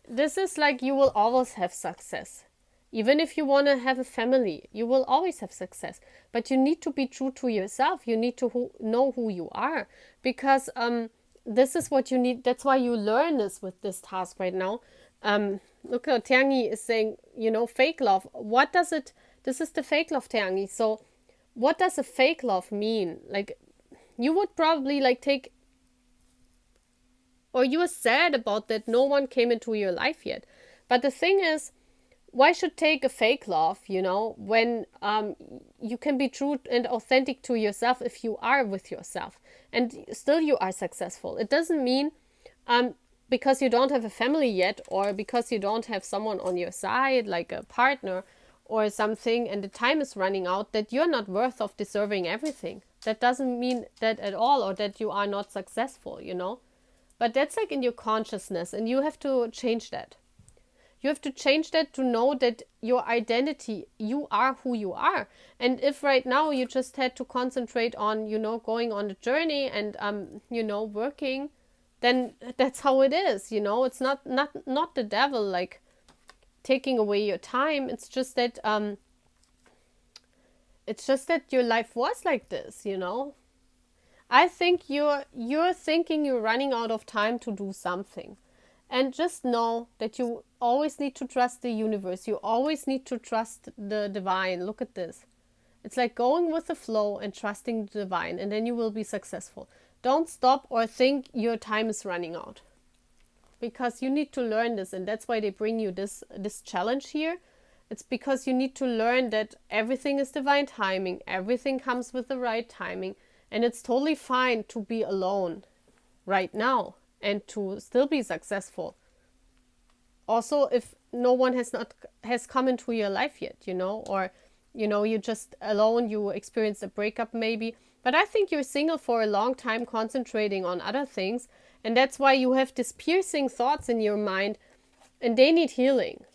This is like you will always have success. Even if you want to have a family, you will always have success. But you need to be true to yourself. You need to know who you are, because this is what you need. That's why you learn this with this task right now. Look, Taehyung is saying, you know, fake love. What does it, this is the fake love, Taehyung. So what does a fake love mean? Like, you would probably like take, or you are sad about that no one came into your life yet. But the thing is, why should take a fake love, you know, when you can be true and authentic to yourself if you are with yourself and still you are successful. It doesn't mean because you don't have a family yet, or because you don't have someone on your side, like a partner or something, and the time is running out, that you're not worth of deserving everything. That doesn't mean that at all, or that you are not successful, you know. But that's like in your consciousness, and you have to change that. You have to change that to know that your identity, you are who you are. And if right now you just had to concentrate on, you know, going on the journey and, you know, working, then that's how it is, you know. It's not the devil, like, taking away your time. It's just that your life was like this, you know. I think you're thinking you're running out of time to do something. And just know that you always need to trust the universe. You always need to trust the divine. Look at this. It's like going with the flow and trusting the divine, and then you will be successful. Don't stop or think your time is running out. Because you need to learn this, and that's why they bring you this challenge here. It's because you need to learn that everything is divine timing. Everything comes with the right timing. And it's totally fine to be alone right now and to still be successful. Also, if no one has come into your life yet, you know, or, you know, you're just alone, you experienced a breakup maybe. But I think you're single for a long time, concentrating on other things. And that's why you have these piercing thoughts in your mind, and they need healing.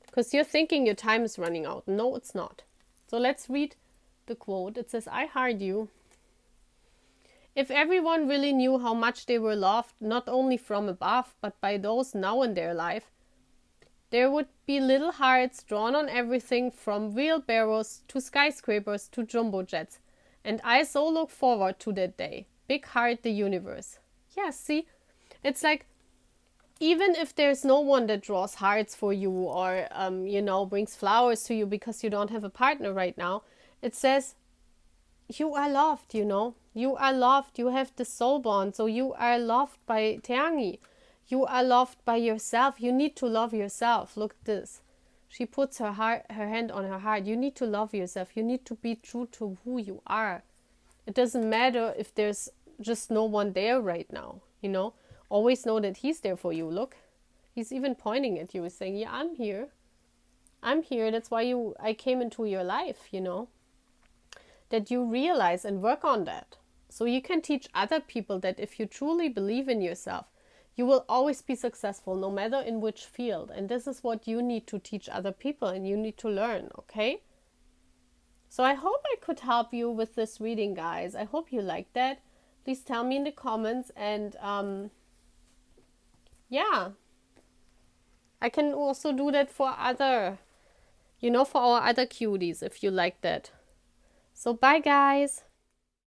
Because you're thinking your time is running out. No, it's not. So let's read the quote. It says, I heard you. If everyone really knew how much they were loved, not only from above, but by those now in their life, there would be little hearts drawn on everything from wheelbarrows to skyscrapers to jumbo jets. And I so look forward to that day. Big heart the universe. Yeah, see? It's like, even if there's no one that draws hearts for you or, you know, brings flowers to you because you don't have a partner right now, it says, you are loved, you know. You are loved. You have the soul bond. So you are loved by Taehyung. You are loved by yourself. You need to love yourself. Look at this. She puts her hand on her heart. You need to love yourself. You need to be true to who you are. It doesn't matter if there's just no one there right now, you know. Always know that he's there for you. Look. He's even pointing at you, saying, yeah, I'm here. I'm here. That's why I came into your life, you know. That you realize and work on that. So you can teach other people that if you truly believe in yourself, you will always be successful, no matter in which field. And this is what you need to teach other people, and you need to learn, okay? So I hope I could help you with this reading, guys. I hope you liked that. Please tell me in the comments, and yeah. I can also do that for other, you know, for our other cuties, if you like that. So bye, guys.